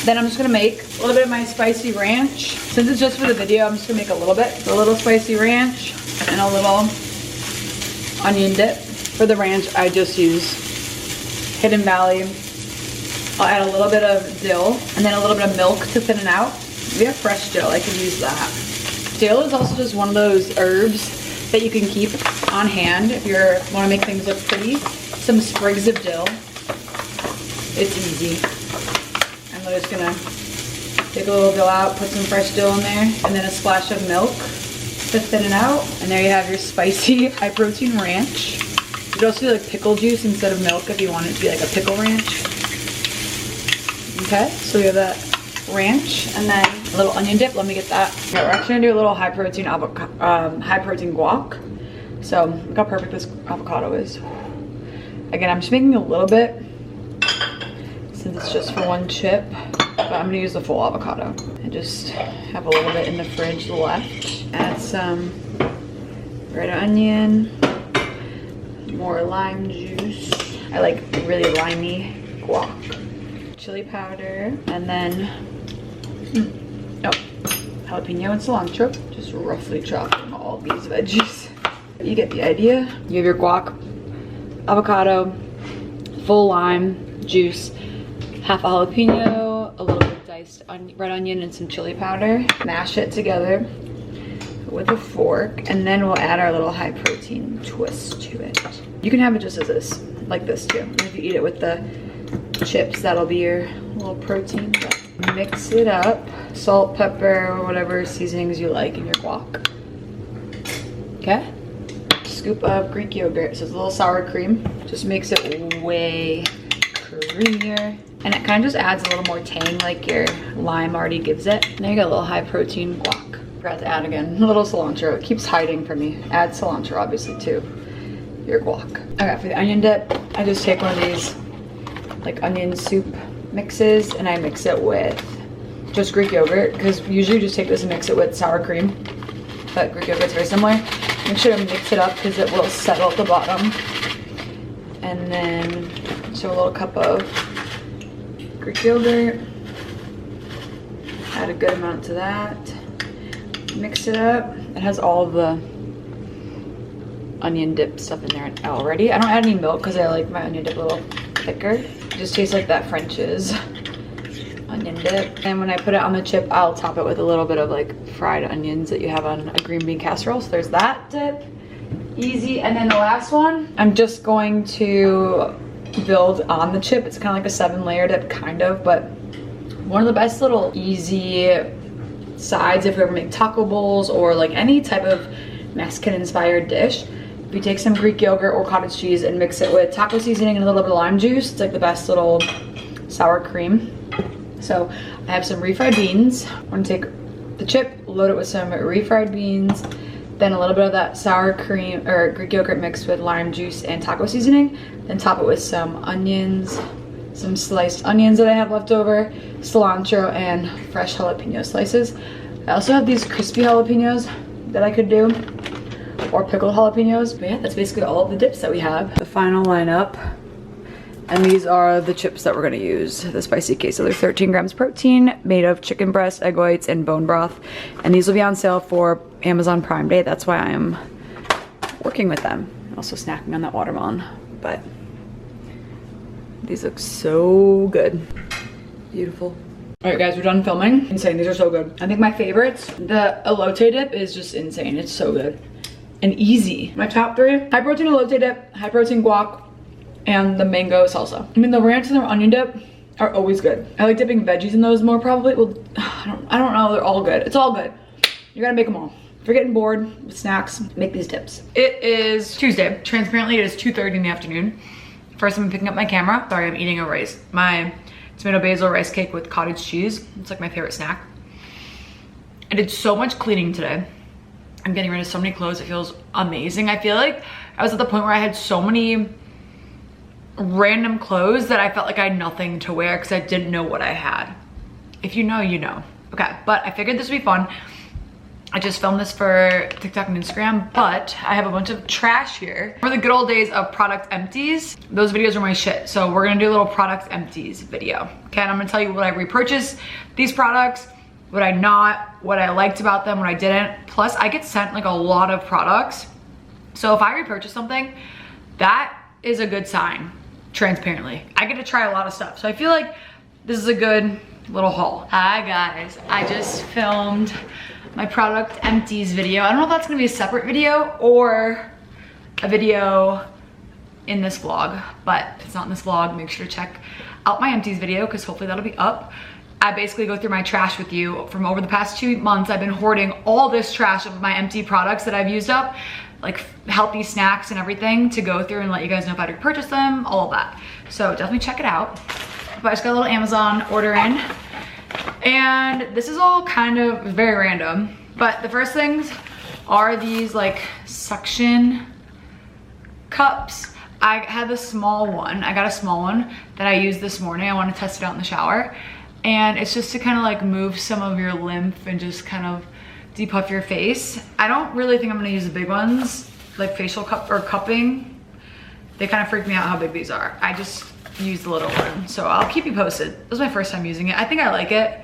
Then I'm just gonna make a little bit of my spicy ranch. Since it's just for the video, I'm just gonna make a little bit. A little spicy ranch and a little onion dip. For the ranch, I just use Hidden Valley. I'll add a little bit of dill and then a little bit of milk to thin it out. If you have fresh dill, I can use that. Dill is also just one of those herbs that you can keep on hand if you want to make things look pretty. Some sprigs of dill. It's easy. I'm just gonna take a little dill out, put some fresh dill in there, and then a splash of milk to thin it out. And there you have your spicy high protein ranch. You could also do like pickle juice instead of milk if you want it to be like a pickle ranch. Okay, so we have that ranch and then a little onion dip. Let me get that. Okay, we're actually gonna do a little high protein guac. So look how perfect this avocado is. Again, I'm just making a little bit since it's just for 1 chip, but I'm gonna use the full avocado. I just have a little bit in the fridge left. Add some red onion. More lime juice. I like really limey guac. Chili powder, and then jalapeno and cilantro. Just roughly chopping all these veggies. You get the idea. You have your guac, avocado, full lime juice, half a jalapeno, a little bit of diced red onion, and some chili powder. Mash it together with a fork, and then we'll add our little high protein twist to it. You can have it just as this, like this too. And if you eat it with the chips, that'll be your little protein. But Mix it up. Salt, pepper, whatever seasonings you like in your guac. Okay? Scoop of Greek yogurt. So it's a little sour cream. Just makes it way creamier. And it kind of just adds a little more tang like your lime already gives it. Now you got a little high protein guac. Forgot to add again. A little cilantro. It keeps hiding from me. Add cilantro obviously too. Your guac. Okay, for the onion dip, I just take one of these like onion soup mixes and I mix it with just Greek yogurt, because usually you just take this and mix it with sour cream, but Greek yogurt's very similar. Make sure to mix it up because it will settle at the bottom. And then so a little cup of Greek yogurt, add a good amount to that, mix it up. It has all of the onion dip stuff in there already. I don't add any milk because I like my onion dip a little thicker. It just tastes like that French's onion dip. And when I put it on the chip, I'll top it with a little bit of like fried onions that you have on a green bean casserole. So there's that dip. Easy. And then the last one, I'm just going to build on the chip. It's kind of like a 7-layer dip, kind of, but one of the best little easy sides if you ever make taco bowls or like any type of Mexican inspired dish. If you take some Greek yogurt or cottage cheese and mix it with taco seasoning and a little bit of lime juice, it's like the best little sour cream. So I have some refried beans. I'm gonna take the chip, load it with some refried beans, then a little bit of that sour cream or Greek yogurt mixed with lime juice and taco seasoning, then top it with some onions, some sliced onions that I have left over, cilantro, and fresh jalapeno slices. I also have these crispy jalapenos that I could do, or pickled jalapenos. But yeah, that's basically all of the dips that we have. The final lineup, and these are the chips that we're gonna use. The spicy queso. They're 13 grams protein, made of chicken breast, egg whites, and bone broth. And these will be on sale for Amazon Prime Day. That's why I am working with them. Also snacking on that watermelon, but these look so good. Beautiful. All right guys, we're done filming. Insane, these are so good. I think my favorites, the elote dip is just insane. It's so good and easy. My top 3, high protein elote dip, high protein guac, and the mango salsa. I mean, the ranch and the onion dip are always good. I like dipping veggies in those more probably. Well, I don't know, they're all good. It's all good. You gotta make them all. If you're getting bored with snacks, make these dips. It is Tuesday. Transparently, it is 2:30 in the afternoon. First, I'm picking up my camera. Sorry, I'm eating my tomato basil rice cake with cottage cheese. It's like my favorite snack. I did so much cleaning today. I'm getting rid of so many clothes. It feels amazing. I feel like I was at the point where I had so many random clothes that I felt like I had nothing to wear because I didn't know what I had. If you know, you know. Okay, but I figured this would be fun. I just filmed this for TikTok and Instagram, but I have a bunch of trash here. For the good old days of product empties, those videos are my shit. So we're gonna do a little product empties video. Okay, and I'm gonna tell you what I repurchased these products, what I liked about them, what I didn't. Plus I get sent like a lot of products. So if I repurchase something, that is a good sign, transparently. I get to try a lot of stuff. So I feel like this is a good little haul. Hi guys, I just filmed my product empties video. I don't know if that's gonna be a separate video or a video in this vlog, but if it's not in this vlog, make sure to check out my empties video because hopefully that'll be up. I basically go through my trash with you from over the past 2 months. I've been hoarding all this trash of my empty products that I've used up, like healthy snacks and everything, to go through and let you guys know if I repurchase them, all of that. So definitely check it out. But I just got a little Amazon order in. And this is all kind of very random, but the first things are these like suction cups. I had the small one. I got a small one that I used this morning. I want to test it out in the shower. And it's just to kind of like move some of your lymph and just kind of depuff your face. I don't really think I'm gonna use the big ones, like facial cup or cupping. They kind of freak me out how big these are. I just use the little one. So I'll keep you posted. This was my first time using it. I think I like it.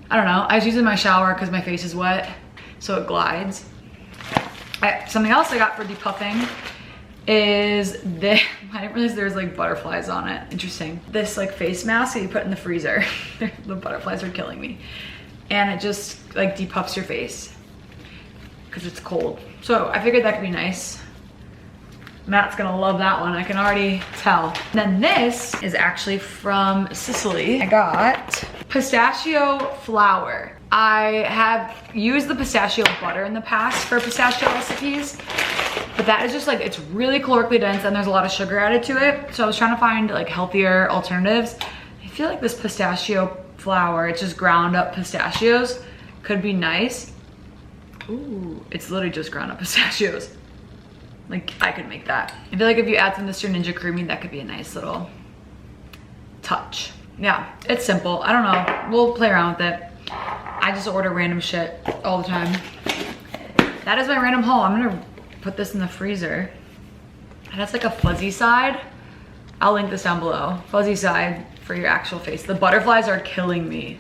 I don't know. I was using my shower because my face is wet, so it glides. Something else I got for depuffing is this. I didn't realize there was like butterflies on it. Interesting. This like face mask that you put in the freezer. The butterflies are killing me. And it just like depuffs your face because it's cold. So I figured that could be nice. Matt's gonna love that one, I can already tell. And then this is actually from Sicily. I got Pistachio flour. I have used the pistachio butter in the past for pistachio recipes, but that is just like, it's really calorically dense and there's a lot of sugar added to it. So I was trying to find like healthier alternatives. I feel like this pistachio flour, it's just ground up pistachios, could be nice. Ooh, it's literally just ground up pistachios. Like, I could make that. I feel like if you add some Mr. Ninja Creamy, that could be a nice little touch. Yeah, it's simple. I don't know. We'll play around with it. I just order random shit all the time. That is my random haul. I'm gonna put this in the freezer. It has like a fuzzy side. I'll link this down below. Fuzzy side for your actual face. The butterflies are killing me.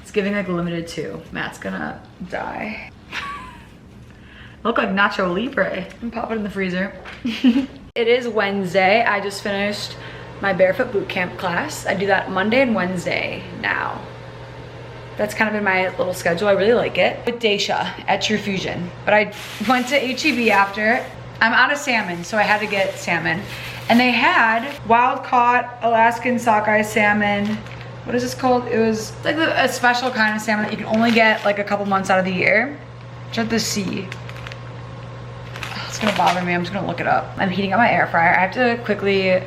It's giving like limited 2. Matt's gonna die. Look like Nacho Libre. I'm pop it in the freezer. It is Wednesday. I just finished my barefoot boot camp class. I do that Monday and Wednesday now. That's kind of been my little schedule. I really like it. With Daisha at True Fusion. But I went to HEB after. I'm out of salmon, so I had to get salmon. And they had wild caught Alaskan sockeye salmon. What is this called? It was like a special kind of salmon that you can only get like a couple months out of the year. Check the sea. It's gonna bother me. I'm just gonna look it up. I'm heating up my air fryer. I have to quickly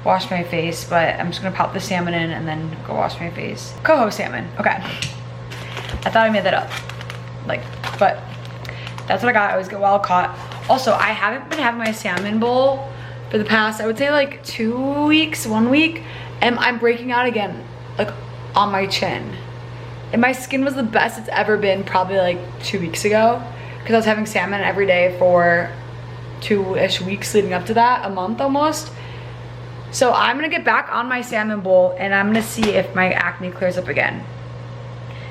wash my face, but I'm just gonna pop the salmon in and then go wash my face. Coho salmon, okay. I thought I made that up. Like, but that's what I got. I always get wild caught. Also, I haven't been having my salmon bowl for the past, I would say like 2 weeks, 1 week, and I'm breaking out again, like on my chin. And my skin was the best it's ever been probably like 2 weeks ago, because I was having salmon every day for 2-ish weeks leading up to that, a month almost. So I'm gonna get back on my salmon bowl and I'm gonna see if my acne clears up again.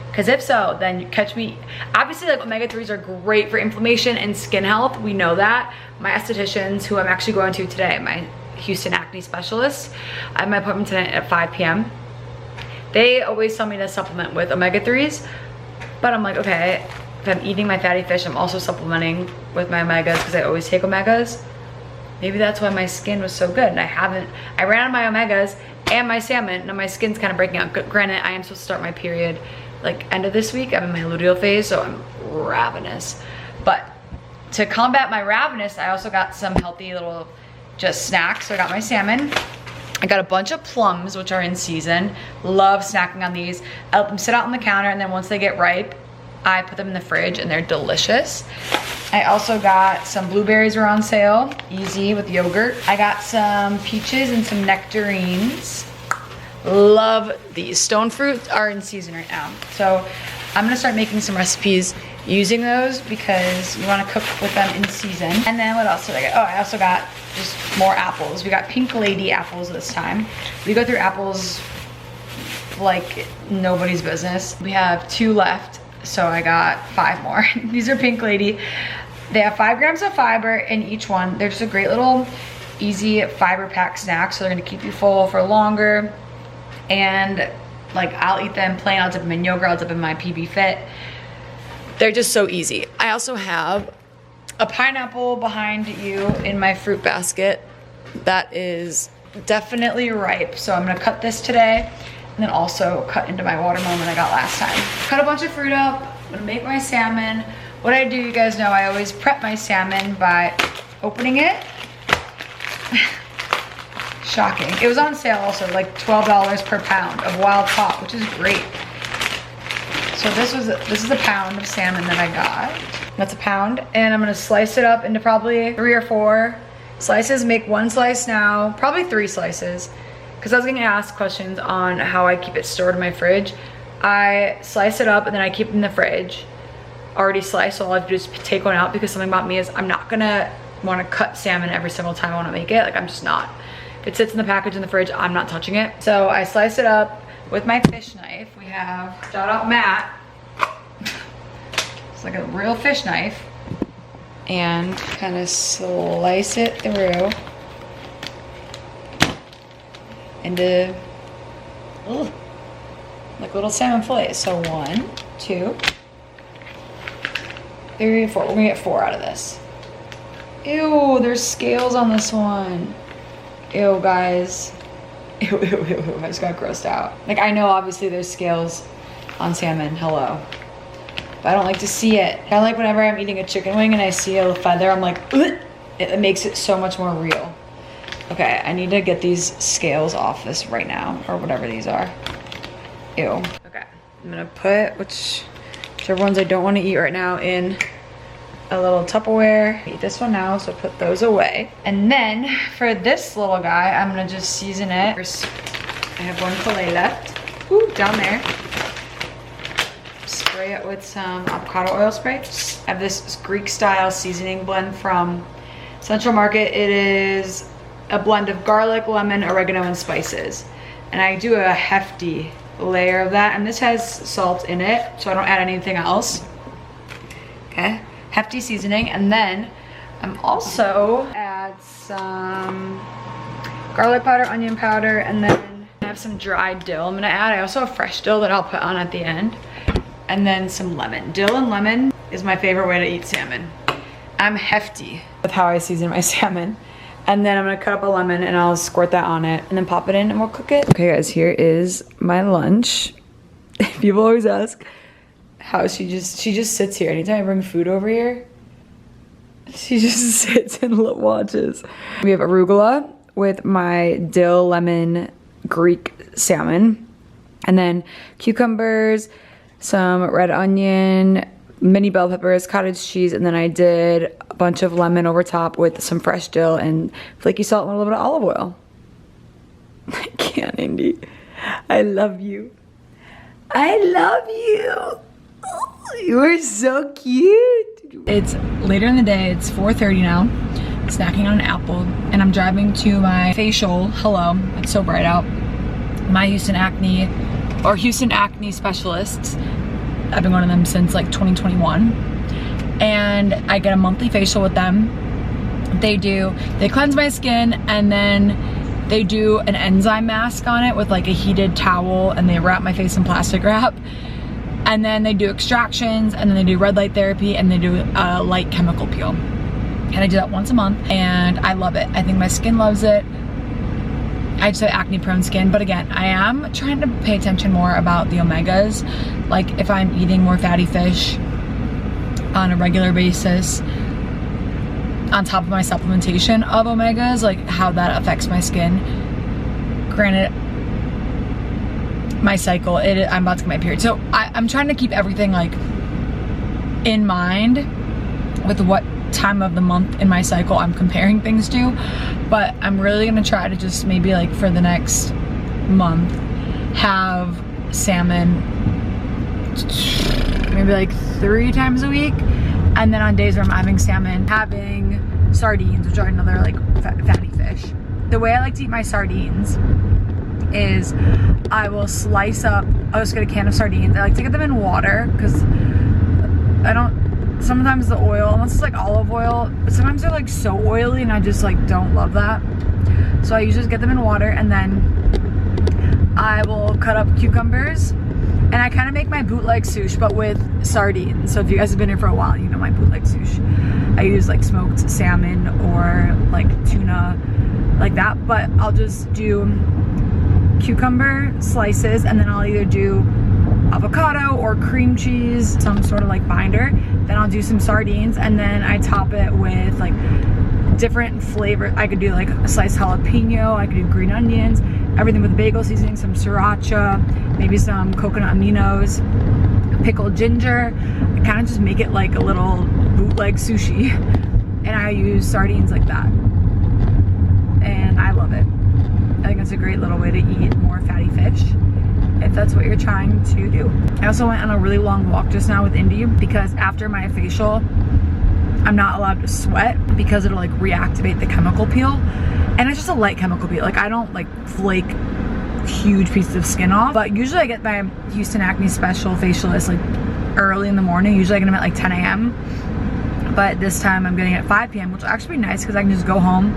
Because if so, then you catch me. Obviously, like omega-3s are great for inflammation and skin health. We know that. My estheticians, who I'm actually going to today, my Houston acne specialist, I have my appointment tonight at 5 p.m. They always tell me to supplement with omega-3s, but I'm like, okay, if I'm eating my fatty fish, I'm also supplementing with my omegas because I always take omegas. Maybe that's why my skin was so good. And I ran out of my omegas and my salmon. Now my skin's kind of breaking out. Granted, I am supposed to start my period like end of this week. I'm in my luteal phase, so I'm ravenous. But to combat my ravenous, I also got some healthy little just snacks. So I got my salmon. I got a bunch of plums, which are in season. Love snacking on these. I let them sit out on the counter, and then once they get ripe, I put them in the fridge and they're delicious. I also got some blueberries were on sale, easy with yogurt. I got some peaches and some nectarines. Love these. Stone fruit are in season right now. So I'm gonna start making some recipes using those because you wanna cook with them in season. And then what else did I get? Oh, I also got just more apples. We got Pink Lady apples this time. We go through apples like nobody's business. We have 2 left. So I got 5 more. These are Pink Lady. They have 5 grams of fiber in each one. They're just a great little easy fiber pack snack. So they're gonna keep you full for longer. And like I'll eat them plain, I'll dip them in yogurt, I'll dip them in my PB Fit. They're just so easy. I also have a pineapple behind you in my fruit basket. That is definitely ripe. So I'm gonna cut this today. And then also cut into my watermelon that I got last time. Cut a bunch of fruit up. I'm gonna make my salmon. What I do, you guys know, I always prep my salmon by opening it. Shocking. It was on sale also, like $12 per pound of wild caught, which is great. So this is a pound of salmon that I got. That's a pound, and I'm gonna slice it up into probably 3 or 4 slices. Make 1 slice now, probably 3 slices. Because I was getting asked questions on how I keep it stored in my fridge. I slice it up and then I keep it in the fridge. Already sliced, so all I have to do is take one out because something about me is I'm not gonna wanna cut salmon every single time I wanna make it. Like I'm just not. If it sits in the package in the fridge, I'm not touching it. So I slice it up with my fish knife. We have, shout out Matt. It's like a real fish knife. And kind of slice it through. Into like little salmon fillets. So 1, 2, 3, 4. We're gonna get 4 out of this. Ew, there's scales on this one. Ew, guys. Ew, ew, ew, ew. I just got grossed out. Like, I know obviously there's scales on salmon, hello. But I don't like to see it. I like whenever I'm eating a chicken wing and I see a feather, I'm like, ugh! It makes it so much more real. Okay, I need to get these scales off this right now, or whatever these are. Ew. Okay, I'm gonna put whichever ones I don't want to eat right now in a little Tupperware. Eat this one now, so put those away. And then for this little guy, I'm gonna just season it. First, I have one fillet left. Ooh, down there. Spray it with some avocado oil spray. I have this Greek style seasoning blend from Central Market. It is a blend of garlic, lemon, oregano, and spices. And I do a hefty layer of that. And this has salt in it, so I don't add anything else. Okay, hefty seasoning. And then I'm also add some garlic powder, onion powder, and then I have some dried dill I'm gonna add. I also have fresh dill that I'll put on at the end. And then some lemon. Dill and lemon is my favorite way to eat salmon. I'm hefty with how I season my salmon. And then I'm gonna cut up a lemon and I'll squirt that on it and then pop it in and we'll cook it. Okay guys, here is my lunch. People always ask how she just sits here. Anytime I bring food over here, she just sits and watches. We have arugula with my dill lemon Greek salmon. And then cucumbers, some red onion, mini bell peppers, cottage cheese, and then I did a bunch of lemon over top with some fresh dill and flaky salt and a little bit of olive oil. I can't, Indy. I love you. I love you. Oh, you are so cute. It's later in the day. It's 4:30 now. Snacking on an apple, and I'm driving to my facial. Hello, it's so bright out. My Houston acne specialists. I've been going to them since like 2021, and I get a monthly facial with them. They cleanse my skin, and then they do an enzyme mask on it with like a heated towel, and they wrap my face in plastic wrap, and then they do extractions, and then they do red light therapy, and they do a light chemical peel, and I do that once a month, and I love it. I think my skin loves it. I just have acne prone skin, but again, I am trying to pay attention more about the omegas. Like if I'm eating more fatty fish on a regular basis, on top of my supplementation of omegas, like how that affects my skin. Granted, my cycle, I'm about to get my period. So I'm trying to keep everything like in mind with what time of the month in my cycle I'm comparing things to, but I'm really gonna try to just maybe like for the next month have salmon maybe like 3 times a week, and then on days where I'm having salmon, having sardines, which are another like fatty fish. The way I like to eat my sardines is I will slice up, I'll just get a can of sardines. I like to get them in water because sometimes the oil, unless it's like olive oil, but sometimes they're like so oily and I just like don't love that. So I usually just get them in water, and then I will cut up cucumbers, and I kind of make my bootleg sushi but with sardines. So if you guys have been here for a while, you know my bootleg sushi. I use like smoked salmon or like tuna, like that, but I'll just do cucumber slices, and then I'll either do avocado or cream cheese, some sort of like binder. Then I'll do some sardines, and then I top it with like different flavor. I could do like a sliced jalapeno, I could do green onions, everything with bagel seasoning, some sriracha, maybe some coconut aminos, pickled ginger. I kind of just make it like a little bootleg sushi, and I use sardines like that, and I love it. I think it's a great little way to eat more fatty fish if that's what you're trying to do. I also went on a really long walk just now with Indy because after my facial, I'm not allowed to sweat because it'll like reactivate the chemical peel. And it's just a light chemical peel. Like I don't like flake huge pieces of skin off, but usually I get my Houston acne special facialist like early in the morning. Usually I get them at like 10 a.m. But this time I'm getting it at 5 p.m. which will actually be nice because I can just go home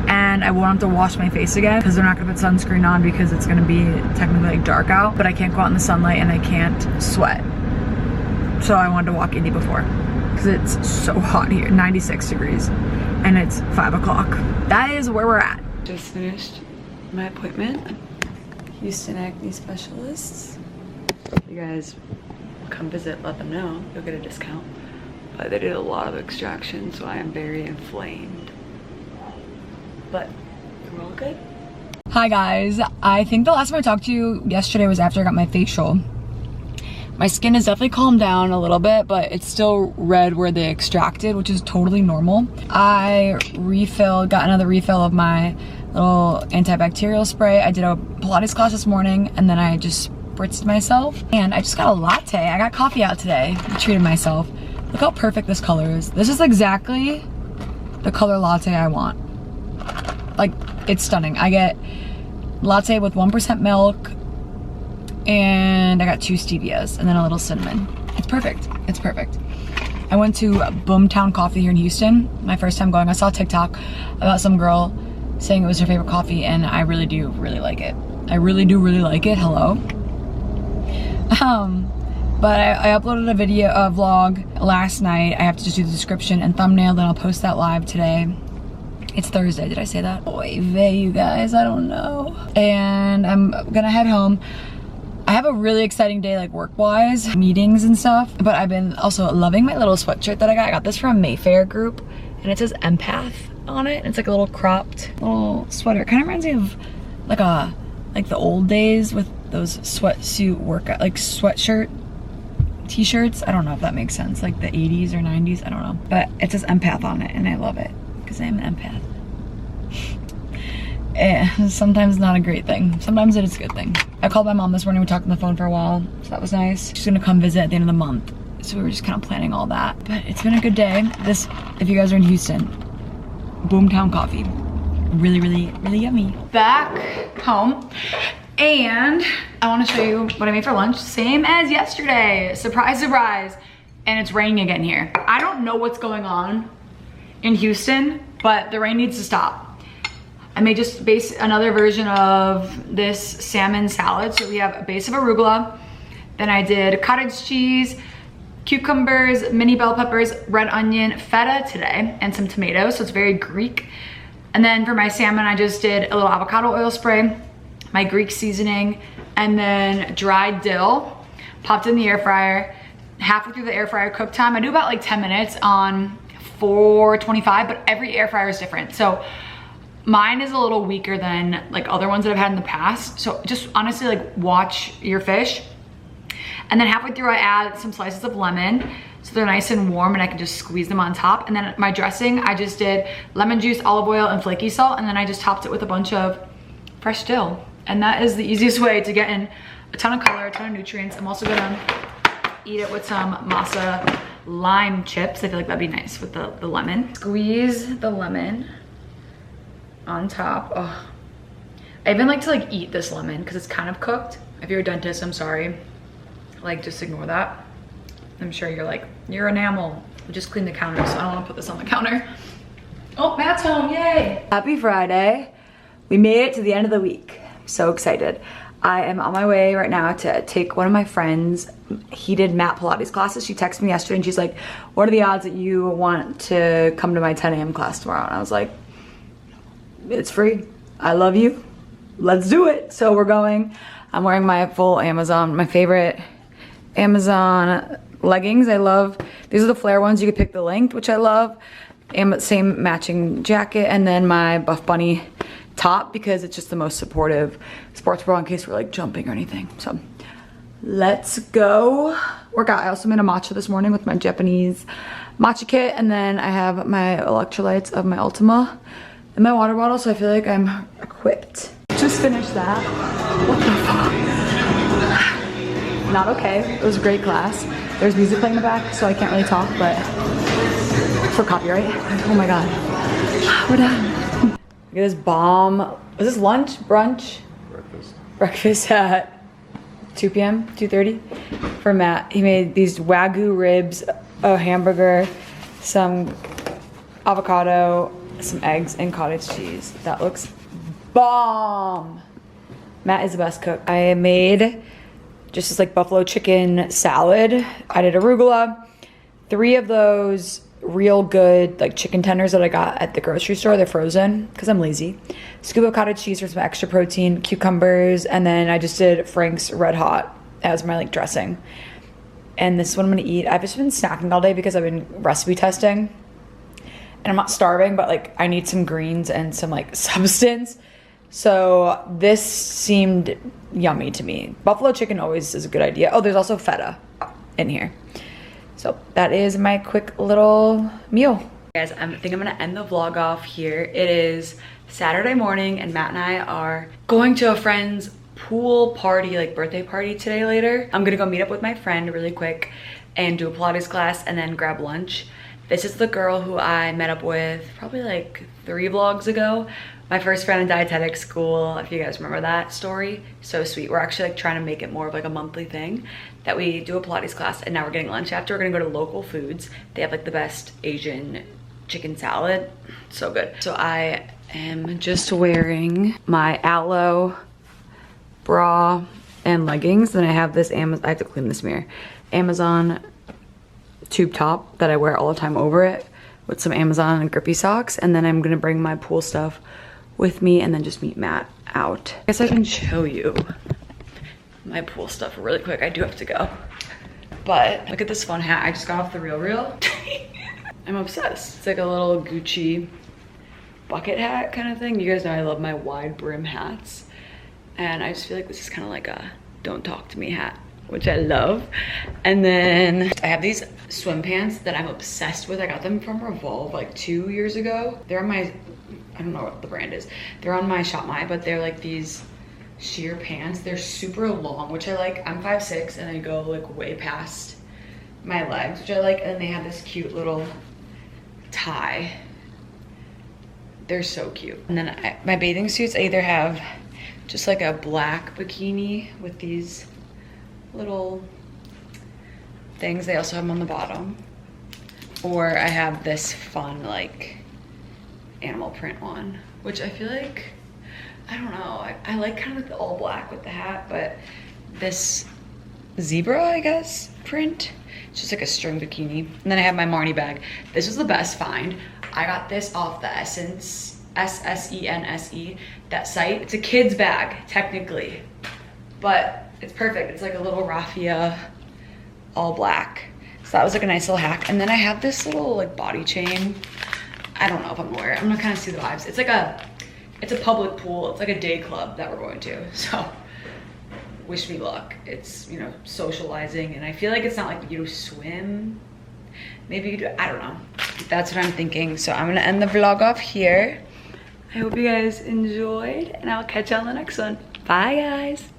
and I won't have to wash my face again because they're not gonna put sunscreen on because it's gonna be technically like dark out, but I can't go out in the sunlight and I can't sweat. So I wanted to walk Indy before because it's so hot here, 96 degrees, and it's 5 o'clock. That is where we're at. Just finished my appointment. Houston acne specialists. You guys come visit, let them know. You'll get a discount. But they did a lot of extraction, so I am very inflamed. But we're all good. Hi guys. I think the last time I talked to you yesterday was after I got my facial. My skin has definitely calmed down a little bit, but it's still red where they extracted, which is totally normal. I got another refill of my little antibacterial spray. I did a Pilates class this morning, and then I just spritzed myself. And I just got a latte. I got coffee out today. I treated myself. Look how perfect this color is. This is exactly the color latte I want. Like, it's stunning. I get latte with 1% milk, and I got 2 stevias, and then a little cinnamon. It's perfect. It's perfect. I went to Boomtown Coffee here in Houston. My first time going. I saw a TikTok about some girl saying it was her favorite coffee, and I really do really like it. I really do really like it. Hello. But I uploaded a video, a vlog last night. I have to just do the description and thumbnail, then I'll post that live today. It's Thursday, did I say that? Oy vey, you guys, I don't know. And I'm gonna head home. I have a really exciting day, like work-wise, meetings and stuff, but I've been also loving my little sweatshirt that I got. I got this from Mayfair Group, and it says empath on it. It's like a little cropped little sweater. It kind of reminds me of like the old days with those sweatsuit workout, like sweatshirt t-shirts. I don't know if that makes sense, like the 80s or 90s, I don't know. But it says empath on it, and I love it, because I am an empath. Sometimes not a great thing. Sometimes it is a good thing. I called my mom this morning. We talked on the phone for a while, so that was nice. She's gonna come visit at the end of the month, so we were just kind of planning all that. But it's been a good day. This, if you guys are in Houston, Boomtown Coffee. Really, really, really yummy. Back home, and I want to show you what I made for lunch. Same as yesterday. Surprise, surprise. And it's raining again here. I don't know what's going on in Houston, but the rain needs to stop. I made just another version of this salmon salad. So we have a base of arugula. Then I did cottage cheese, cucumbers, mini bell peppers, red onion, feta today, and some tomatoes. So it's very Greek. And then for my salmon, I just did a little avocado oil spray, my Greek seasoning, and then dried dill. Popped in the air fryer. Halfway through the air fryer cook time, I do about like 10 minutes on 425, but every air fryer is different. So mine is a little weaker than like other ones that I've had in the past. So just honestly, like, watch your fish. And then halfway through I add some slices of lemon, so they're nice and warm and I can just squeeze them on top. And then my dressing, I just did lemon juice, olive oil, and flaky salt, and then I just topped it with a bunch of fresh dill. And that is the easiest way to get in a ton of color, a ton of nutrients. I'm also gonna eat it with some masa lime chips. I feel like that'd be nice with the lemon. Squeeze the lemon on top. Oh, I even like to like eat this lemon because it's kind of cooked. If you're a dentist, I'm sorry. Like, just ignore that. I'm sure you're like, your enamel. We just cleaned the counter, so I don't want to put this on the counter. Oh, Matt's home, yay! Happy Friday. We made it to the end of the week. I'm so excited. I am on my way right now to take one of my friends' heated mat Pilates classes. She texted me yesterday and she's like, what are the odds that you want to come to my 10 a.m. class tomorrow? And I was like, it's free. I love you. Let's do it. So we're going. I'm wearing my full Amazon, my favorite Amazon leggings. I love, these are the flare ones. You could pick the length, which I love. Same matching jacket, and then my Buff Bunny top because it's just the most supportive sports bra in case we're like jumping or anything. So let's go work out. I also made a matcha this morning with my Japanese matcha kit, and then I have my electrolytes of my Ultima in my water bottle, so I feel like I'm equipped. Just finished that. What the fuck? Not okay. It was a great class. There's music playing in the back, so I can't really talk, but for copyright. Oh my god. We're done. Look at this bomb. Was this lunch? Brunch? Breakfast. Breakfast at 2 p.m., 2:30 for Matt. He made these Wagyu ribs, a hamburger, some avocado, some eggs, and cottage cheese. That looks bomb. Matt is the best cook. I made just this like buffalo chicken salad. I did arugula, 3 of those real good like chicken tenders that I got at the grocery store. They're frozen because I'm lazy. Scoop of cottage cheese for some extra protein, cucumbers, and then I just did Frank's Red Hot as my like dressing. And this is what I'm gonna eat. I've just been snacking all day because I've been recipe testing. And I'm not starving, but like I need some greens and some like substance. So this seemed yummy to me. Buffalo chicken always is a good idea. Oh, there's also feta in here. So that is my quick little meal. Guys, I think I'm gonna end the vlog off here. It is Saturday morning and Matt and I are going to a friend's pool party, like birthday party today later. I'm gonna go meet up with my friend really quick and do a Pilates class and then grab lunch. This is the girl who I met up with probably like 3 vlogs ago. My first friend in dietetic school, if you guys remember that story. So sweet. We're actually like trying to make it more of like a monthly thing that we do a Pilates class, and now we're getting lunch after. We're gonna go to Local Foods. They have like the best Asian chicken salad. So good. So I am just wearing my aloe bra and leggings. Then I have this I have to clean this mirror. Amazon tube top that I wear all the time over it with some Amazon and grippy socks. And then I'm gonna bring my pool stuff with me and then just meet Matt out. I guess I can show you my pool stuff really quick. I do have to go. But look at this fun hat. I just got off the RealReal. I'm obsessed. It's like a little Gucci bucket hat kind of thing. You guys know I love my wide brim hats. And I just feel like this is kind of like a don't talk to me hat, which I love. And then I have these swim pants that I'm obsessed with. I got them from Revolve like 2 years ago. They're on my, I don't know what the brand is. They're on my Shop My, but they're like these sheer pants. They're super long, which I like. I'm 5'6" and I go like way past my legs, which I like. And they have this cute little tie. They're so cute. And then my bathing suits, I either have just like a black bikini with these little things. They also have them on the bottom. Or I have this fun like animal print one, which I feel like, I don't know, I like kind of like the all black with the hat, but this zebra, I guess, print. It's just like a string bikini. And then I have my Marnie bag. This was the best find. I got this off the Essence, S-S-E-N-S-E, that site. It's a kid's bag, technically, but it's perfect. It's like a little raffia, all black. So that was like a nice little hack. And then I have this little like body chain. I don't know if I'm gonna wear it. I'm gonna kind of see the vibes. It's like it's a public pool. It's like a day club that we're going to. So wish me luck. It's, you know, socializing, and I feel like it's not like you swim. Maybe you do, I don't know. That's what I'm thinking. So I'm gonna end the vlog off here. I hope you guys enjoyed, and I'll catch you on the next one. Bye guys.